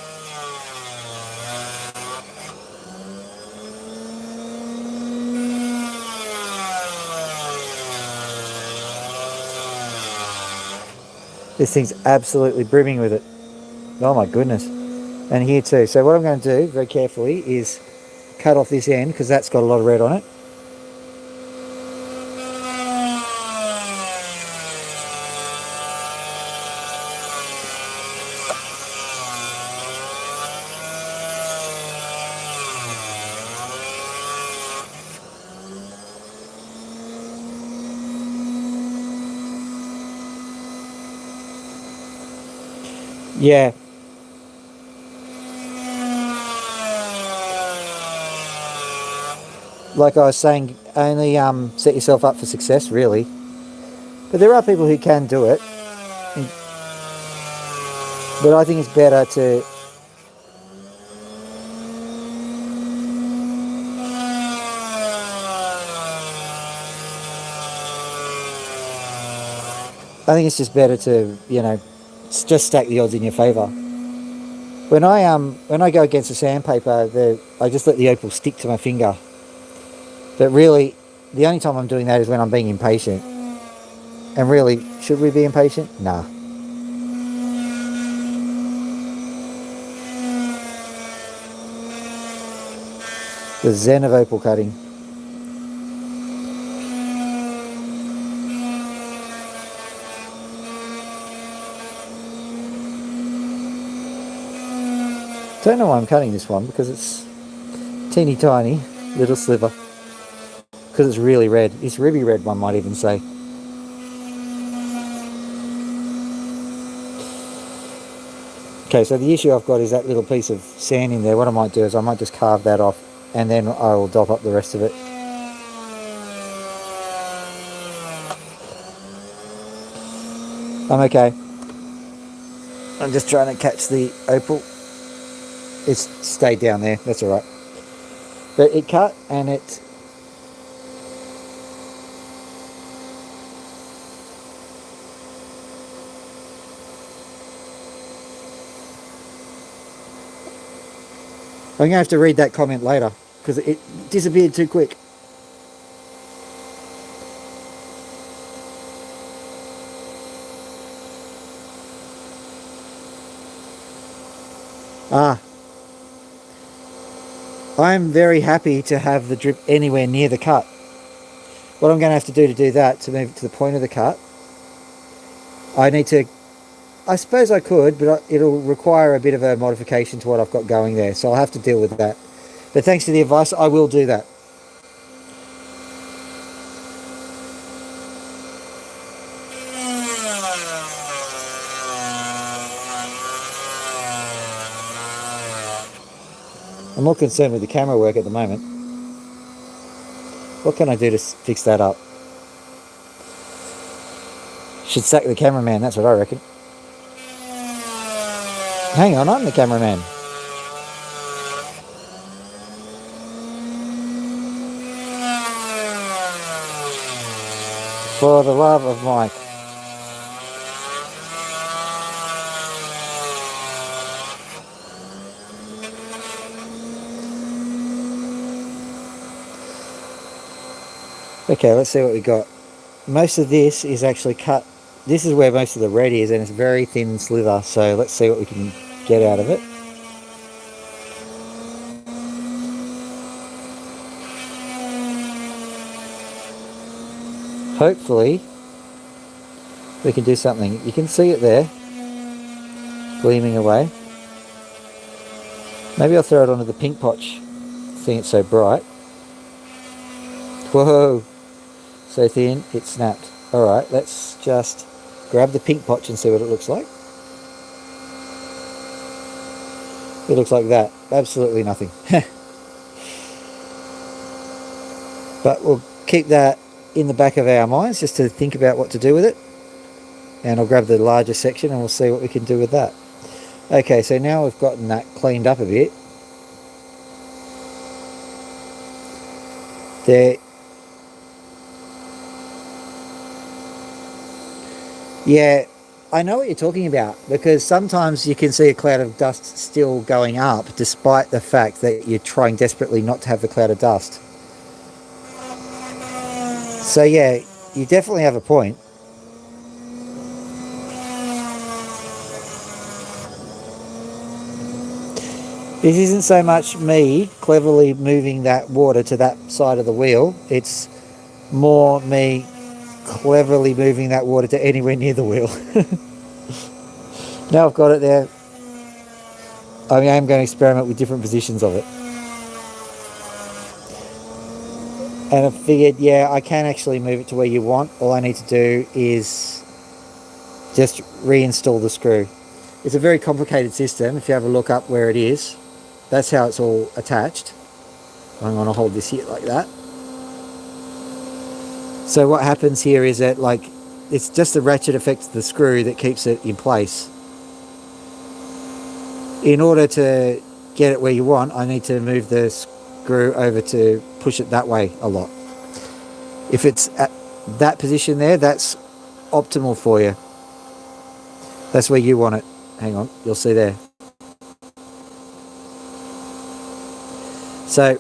This thing's absolutely brimming with it. Oh my goodness. And here too. So what I'm going to do very carefully is cut off this end because that's got a lot of red on it. Yeah. Like I was saying, only set yourself up for success, really. But there are people who can do it. But I think it's better to... I think it's just better to, you know, just stack the odds in your favour. When I go against the sandpaper, I just let the opal stick to my finger. But really, the only time I'm doing that is when I'm being impatient. And really, should we be impatient? Nah. The zen of opal cutting. Don't know why I'm cutting this one, because it's teeny tiny little sliver. Because it's really red. It's ruby red, one might even say. Okay, so the issue I've got is that little piece of sand in there. What I might do is I might just carve that off and then I will dop up the rest of it. I'm okay. I'm just trying to catch the opal. It's stayed down there, that's alright. But it cut and it... I'm going to have to read that comment later because it disappeared too quick. I'm very happy to have the drip anywhere near the cut. What I'm going to have to do that, to move to the point of the cut, I suppose I could, but it'll require a bit of a modification to what I've got going there, so I'll have to deal with that. But thanks to the advice, I will do that. I'm more concerned with the camera work at the moment. What can I do to fix that up? Should sack the cameraman, that's what I reckon. Hang on, I'm the cameraman. For the love of Mike. Okay, let's see what we got. Most of this is actually cut. This is where most of the red is, and it's very thin slither, so let's see what we can get out of it. Hopefully we can do something. You can see it there gleaming away. Maybe I'll throw it onto the pink potch, seeing it's so bright. Whoa, so thin it snapped. Alright, let's just grab the pink potch and see what it looks like. It looks like that. Absolutely nothing. But we'll keep that in the back of our minds just to think about what to do with it. And I'll grab the larger section and we'll see what we can do with that. Okay, so now we've gotten that cleaned up a bit. There. Yeah, I know what you're talking about, because sometimes you can see a cloud of dust still going up despite the fact that you're trying desperately not to have the cloud of dust. So yeah, you definitely have a point. This isn't so much me cleverly moving that water to that side of the wheel, it's more me cleverly moving that water to anywhere near the wheel. Now I've got it there, I am going to experiment with different positions of it. And I figured, yeah, I can actually move it to where you want. All I need to do is just reinstall the screw. It's a very complicated system. If you have a look up where it is, that's how it's all attached. I'm going to hold this here like that. So what happens here is that, like, it's just the ratchet effect of the screw that keeps it in place. In order to get it where you want, I need to move the screw over to push it that way a lot. If it's at that position there, that's optimal for you. That's where you want it. Hang on, you'll see there. So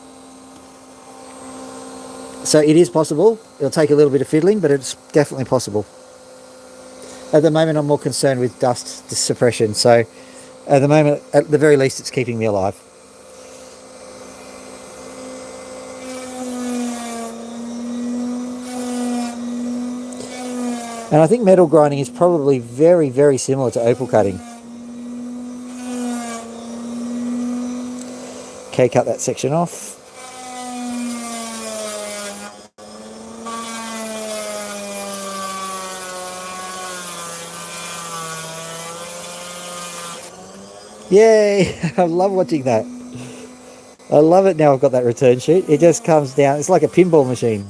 it is possible. It'll take a little bit of fiddling, but it's definitely possible. At the moment, I'm more concerned with dust suppression. So at the moment, at the very least, it's keeping me alive. And I think metal grinding is probably very, very similar to opal cutting. Okay, cut that section off. Yay! I love watching that. I love it now I've got that return sheet. It just comes down. It's like a pinball machine.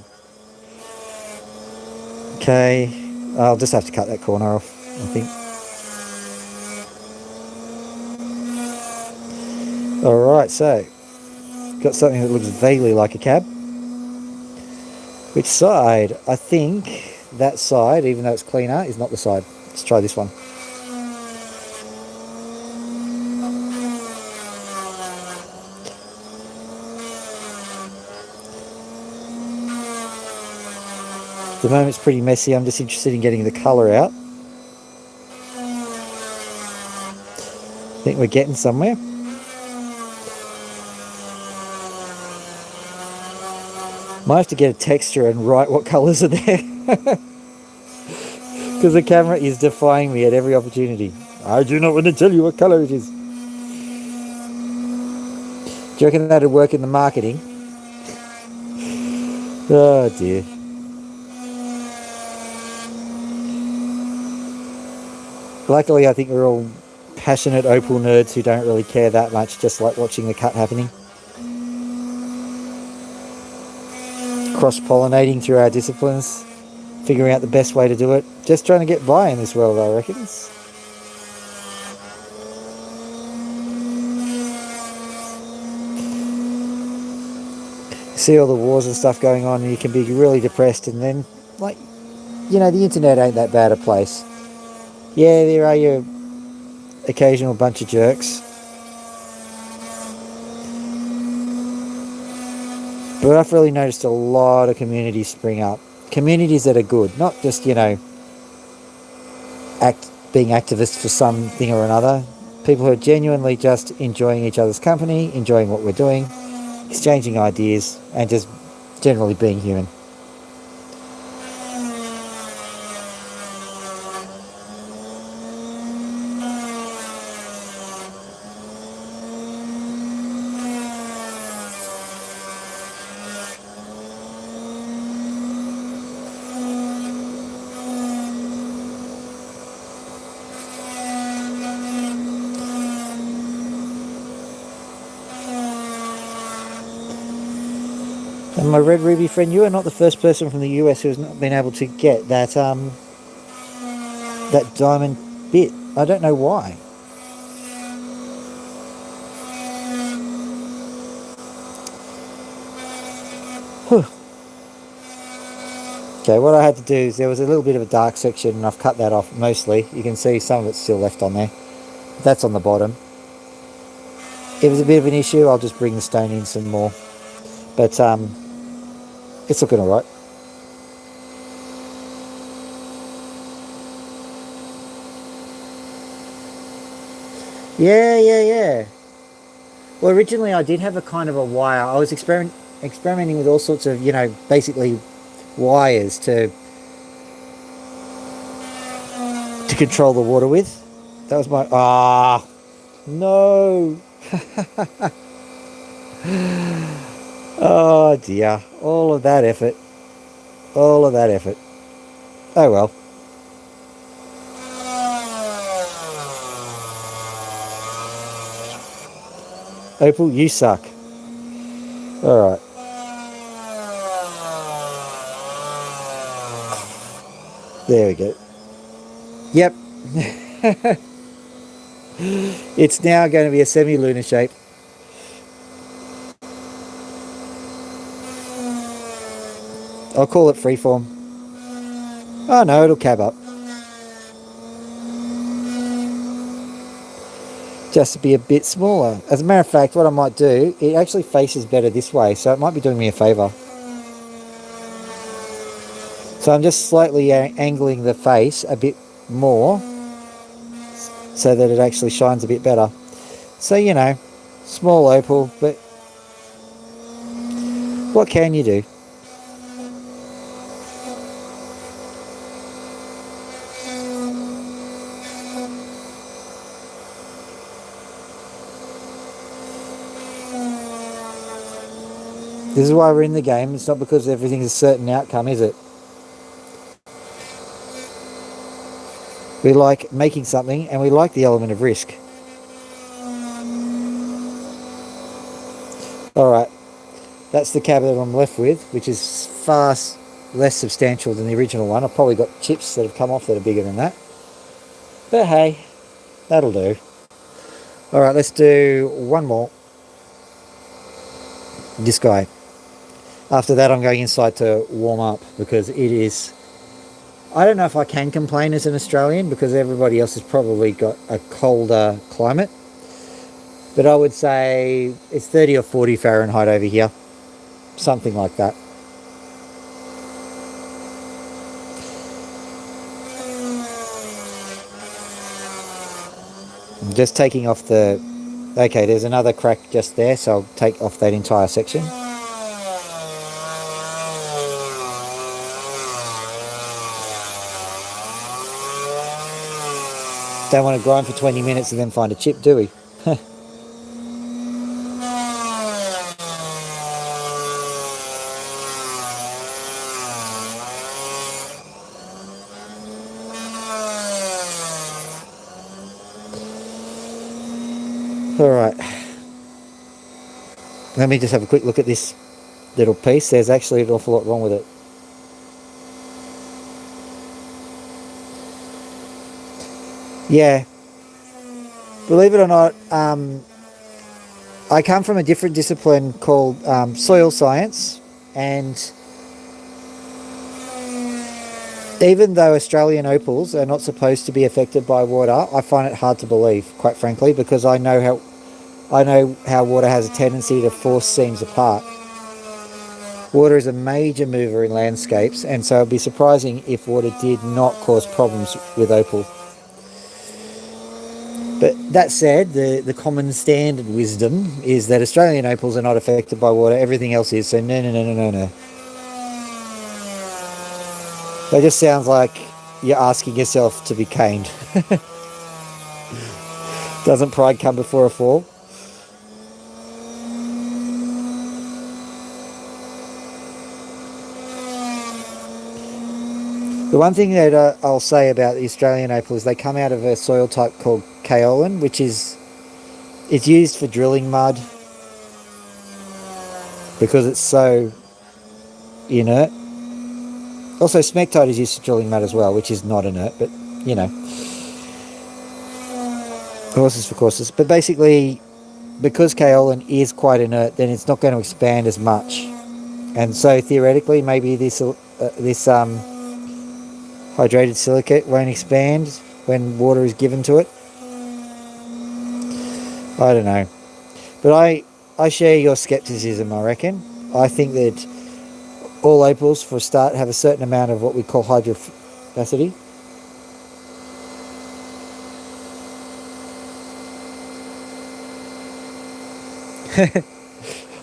Okay, I'll just have to cut that corner off, I think. Alright, so got something that looks vaguely like a cab. Which side? I think that side, even though it's cleaner, is not the side. Let's try this one. At the moment it's pretty messy. I'm just interested in getting the colour out. I think we're getting somewhere. Might have to get a texture and write what colours are there. Because the camera is defying me at every opportunity. I do not want to tell you what colour it is. Do you reckon that'd work in the marketing? Oh dear. Luckily, I think we're all passionate opal nerds who don't really care that much, just like watching the cut happening. Cross-pollinating through our disciplines, figuring out the best way to do it. Just trying to get by in this world, I reckon. See all the wars and stuff going on and you can be really depressed, and then, like, you know, the internet ain't that bad a place. Yeah, there are your occasional bunch of jerks. But I've really noticed a lot of communities spring up. Communities that are good, not just, you know, being activists for something or another. People who are genuinely just enjoying each other's company, enjoying what we're doing, exchanging ideas, and just generally being human. And my Red Ruby friend, you are not the first person from the US who has not been able to get that that diamond bit. I don't know why. Whew. Okay, what I had to do is there was a little bit of a dark section and I've cut that off mostly. You can see some of it's still left on there. That's on the bottom. If it's a bit of an issue, I'll just bring the stone in some more. But it's looking alright. Yeah. Well, originally I did have a kind of a wire. I was experimenting with all sorts of, basically wires to control the water with. That was my... no. Oh, dear. All of that effort. Oh, well. Opal, you suck. Alright. There we go. Yep. It's now going to be a semi-lunar shape. I'll call it freeform. Oh no, it'll cab up. Just to be a bit smaller. As a matter of fact, what I might do, it actually faces better this way, so it might be doing me a favour. So I'm just slightly angling the face a bit more so that it actually shines a bit better. So, small opal, but what can you do? This is why we're in the game. It's not because everything's a certain outcome, is it? We like making something and we like the element of risk. Alright, that's the cab that I'm left with, which is far less substantial than the original one. I've probably got chips that have come off that are bigger than that. But hey, that'll do. Alright, let's do one more. This guy. After that, I'm going inside to warm up because it is... I don't know if I can complain as an Australian because everybody else has probably got a colder climate. But I would say it's 30 or 40 Fahrenheit over here. Something like that. I'm just taking off the... Okay, there's another crack just there, so I'll take off that entire section. Don't want to grind for 20 minutes and then find a chip, do we? Alright. Let me just have a quick look at this little piece. There's actually an awful lot wrong with it. Yeah. Believe it or not, I come from a different discipline called soil science, and even though Australian opals are not supposed to be affected by water, I find it hard to believe, quite frankly, because I know how water has a tendency to force seams apart. Water is a major mover in landscapes, and so it'd be surprising if water did not cause problems with opal. But that said, the common standard wisdom is that Australian opals are not affected by water, everything else is, so no. That just sounds like you're asking yourself to be caned. Doesn't pride come before a fall? The one thing that I'll say about the Australian opal is they come out of a soil type called kaolin, which is it's used for drilling mud because it's so inert. Also, smectite is used for drilling mud as well, which is not inert, but horses for courses. But basically, because kaolin is quite inert, then it's not going to expand as much. And so theoretically, maybe this this hydrated silicate won't expand when water is given to it. I don't know. But I share your skepticism, I reckon. I think that all opals, for a start, have a certain amount of what we call hydrophobicity.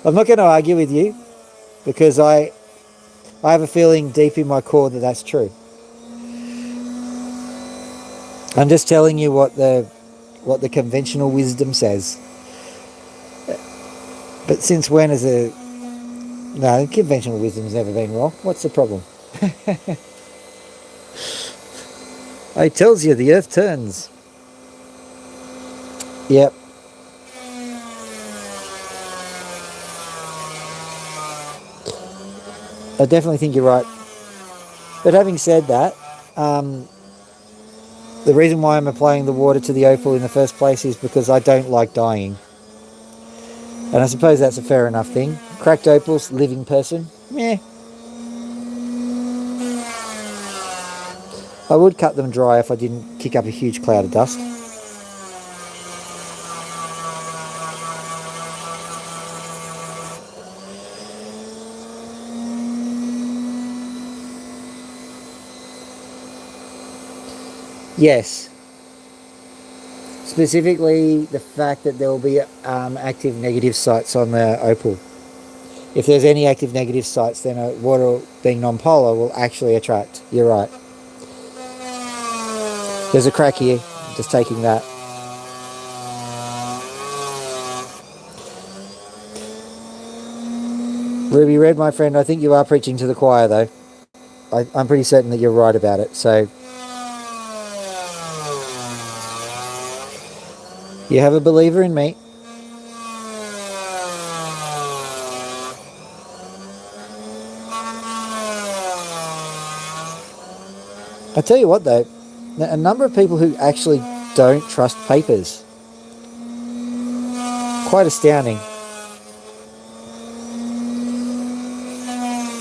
I'm not going to argue with you, because I have a feeling deep in my core that that's true. I'm just telling you what the conventional wisdom says. But since when is no, conventional wisdom's never been wrong. What's the problem? It tells you the earth turns. Yep. I definitely think you're right. But having said that, the reason why I'm applying the water to the opal in the first place is because I don't like dying. And I suppose that's a fair enough thing. Cracked opals, living person, meh. I would cut them dry if I didn't kick up a huge cloud of dust. Yes. Specifically, the fact that there will be active negative sites on the opal. If there's any active negative sites, then water being non-polar will actually attract. You're right. There's a crack here. Just taking that. Ruby Red, my friend, I think you are preaching to the choir, though. I'm pretty certain that you're right about it. So you have a believer in me. I tell you what, though, a number of people who actually don't trust papers. Quite astounding.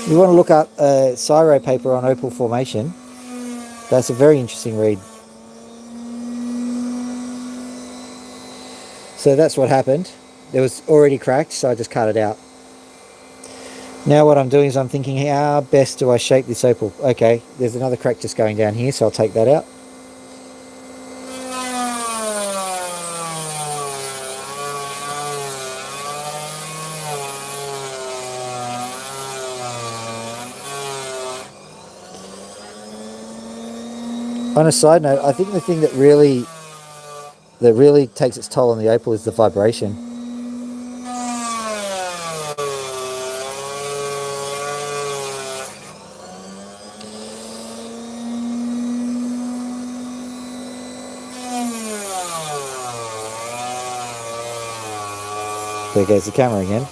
You want to look up a Cyro paper on opal formation. That's a very interesting read. So that's what happened. It was already cracked, so I just cut it out. Now what I'm doing is I'm thinking, how best do I shape this opal? Okay, there's another crack just going down here, so I'll take that out. On a side note, I think the thing that really takes its toll on the opal is the vibration. There goes the camera again.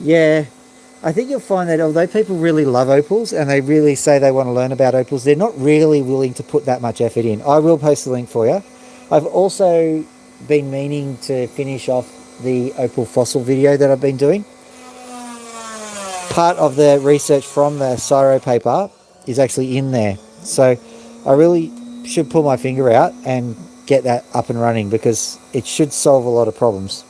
Yeah, I think you'll find that although people really love opals and they really say they want to learn about opals, they're not really willing to put that much effort in. I will post the link for you. I've also been meaning to finish off the opal fossil video that I've been doing. Part of the research from the Cyro paper is actually in there. So I really should pull my finger out and get that up and running because it should solve a lot of problems.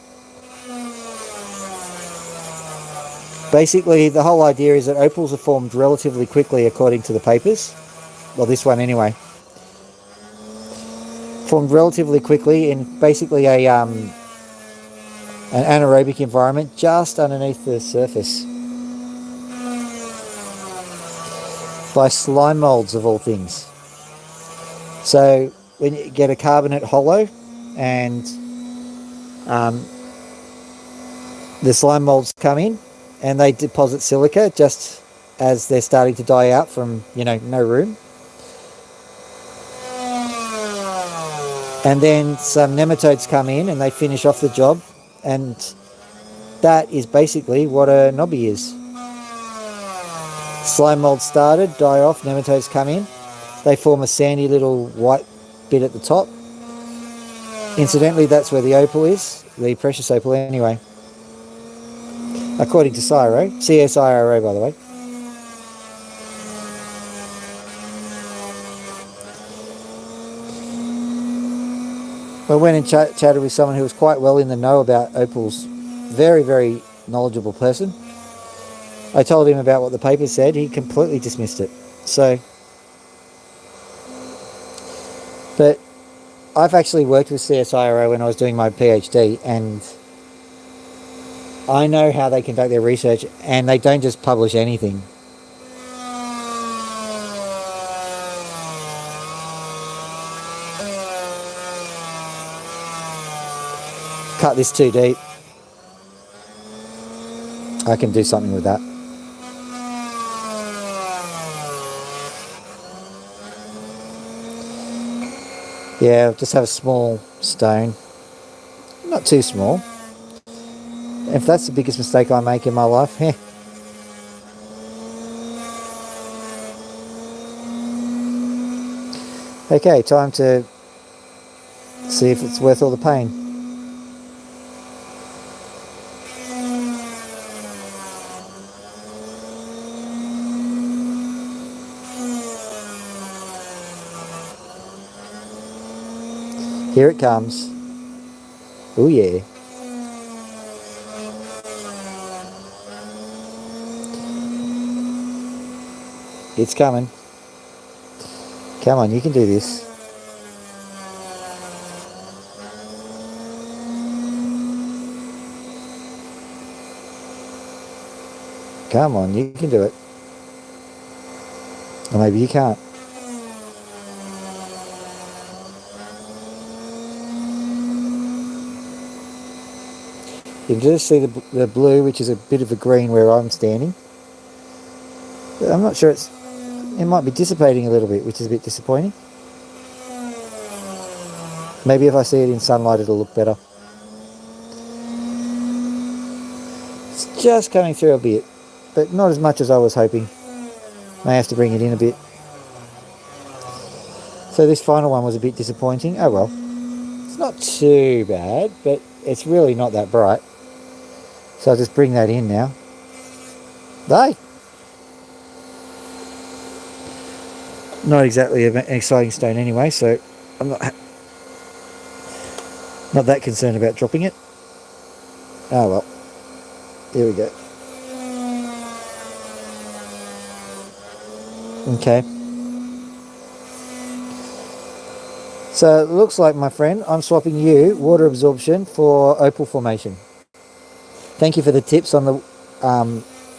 Basically, the whole idea is that opals are formed relatively quickly according to the papers. Well, this one anyway. Formed relatively quickly in basically an anaerobic environment just underneath the surface. By slime molds of all things. So when you get a carbonate hollow and the slime molds come in and they deposit silica just as they're starting to die out from, no room. And then some nematodes come in and they finish off the job, and that is basically what a knobby is. Slime mold started, die off, nematodes come in. They form a sandy little white bit at the top. Incidentally, that's where the opal is, the precious opal anyway. According to CSIRO, CSIRO by the way. I went and chatted with someone who was quite well in the know about opals. Very, very knowledgeable person. I told him about what the paper said. He completely dismissed it. So, but I've actually worked with CSIRO when I was doing my PhD, and I know how they conduct their research, and they don't just publish anything. Cut this too deep. I can do something with that. Yeah, just have a small stone. Not too small. If that's the biggest mistake I make in my life, Okay, time to see if it's worth all the pain. Here it comes. Oh yeah. It's coming. Come on, you can do this. Come on, you can do it. Or maybe you can't. You can just see the blue, which is a bit of a green where I'm standing. But I'm not sure it might be dissipating a little bit, which is a bit disappointing. Maybe if I see it in sunlight, it'll look better. It's just coming through a bit, but not as much as I was hoping. May have to bring it in a bit. So this final one was a bit disappointing. Oh well. It's not too bad, but it's really not that bright. So I'll just bring that in now. Hey! Not exactly an exciting stone anyway, so I'm not that concerned about dropping it. Oh well. Here we go. Okay. So it looks like, my friend, I'm swapping you water absorption for opal formation. Thank you for the tips on the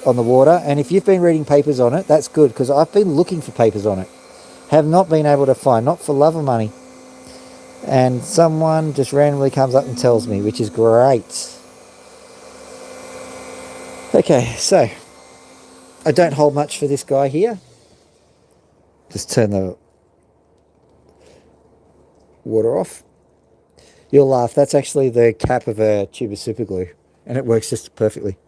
water, and if you've been reading papers on it, that's good, because I've been looking for papers on it. Have not been able to find, not for love of money. And someone just randomly comes up and tells me, which is great. Okay, so I don't hold much for this guy here. Just turn the water off. You'll laugh, that's actually the cap of a tube of super glue, and it works just perfectly.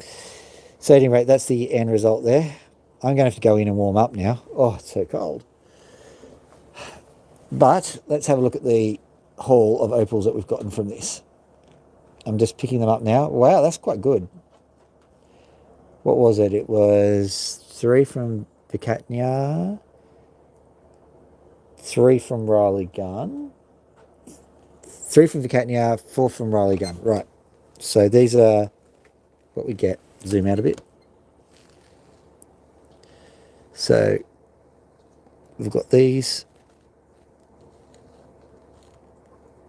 So at any rate, that's the end result there. I'm going to have to go in and warm up now. Oh, it's so cold. But let's have a look at the haul of opals that we've gotten from this. I'm just picking them up now. Wow, that's quite good. What was it? It was 3 from Vicatnia, 3 from Riley Gun, 3 from Vicatnia, 4 from Riley Gun. Right. So these are what we get. Zoom out a bit. So we've got these.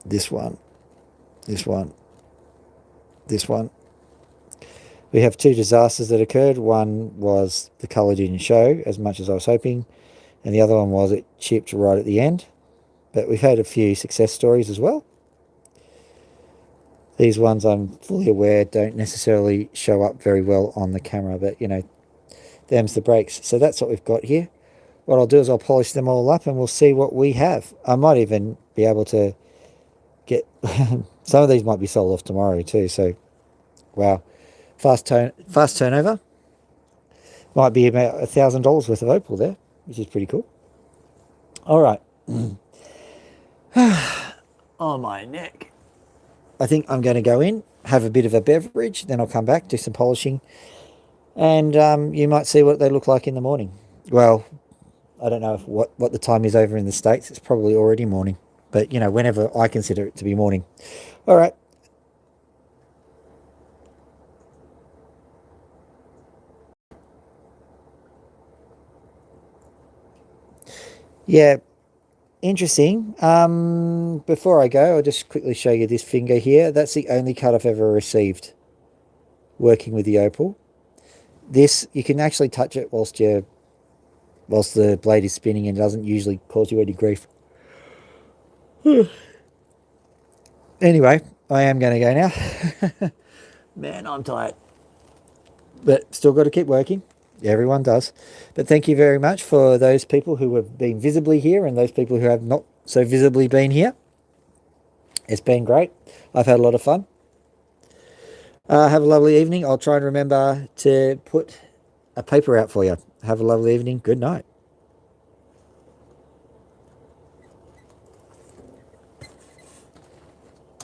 This one. This one. This one. We have 2 disasters that occurred. One was the colour didn't show as much as I was hoping, and the other one was it chipped right at the end. But we've had a few success stories as well. These ones, I'm fully aware, don't necessarily show up very well on the camera, but you know, them's the breaks. So that's what we've got here. What I'll do is I'll polish them all up and we'll see what we have. I might even be able to get some of these might be sold off tomorrow too. So wow, fast turnover. Might be about $1,000 worth of opal there, which is pretty cool. All right. On my neck. I think I'm going to go in, have a bit of a beverage, then I'll come back, do some polishing, and you might see what they look like in the morning. Well, I don't know what the time is over in the States. It's probably already morning, but you know, whenever I consider it to be morning. All right. Yeah, interesting. Before I go, I'll just quickly show you this finger here. That's the only cut I've ever received working with the opal. This, you can actually touch it whilst the blade is spinning, and it doesn't usually cause you any grief. Anyway, I am going to go now. Man, I'm tired. But still got to keep working. Everyone does. But thank you very much for those people who have been visibly here and those people who have not so visibly been here. It's been great. I've had a lot of fun. Have a lovely evening. I'll try and remember to put a paper out for you. Have a lovely evening. Good night.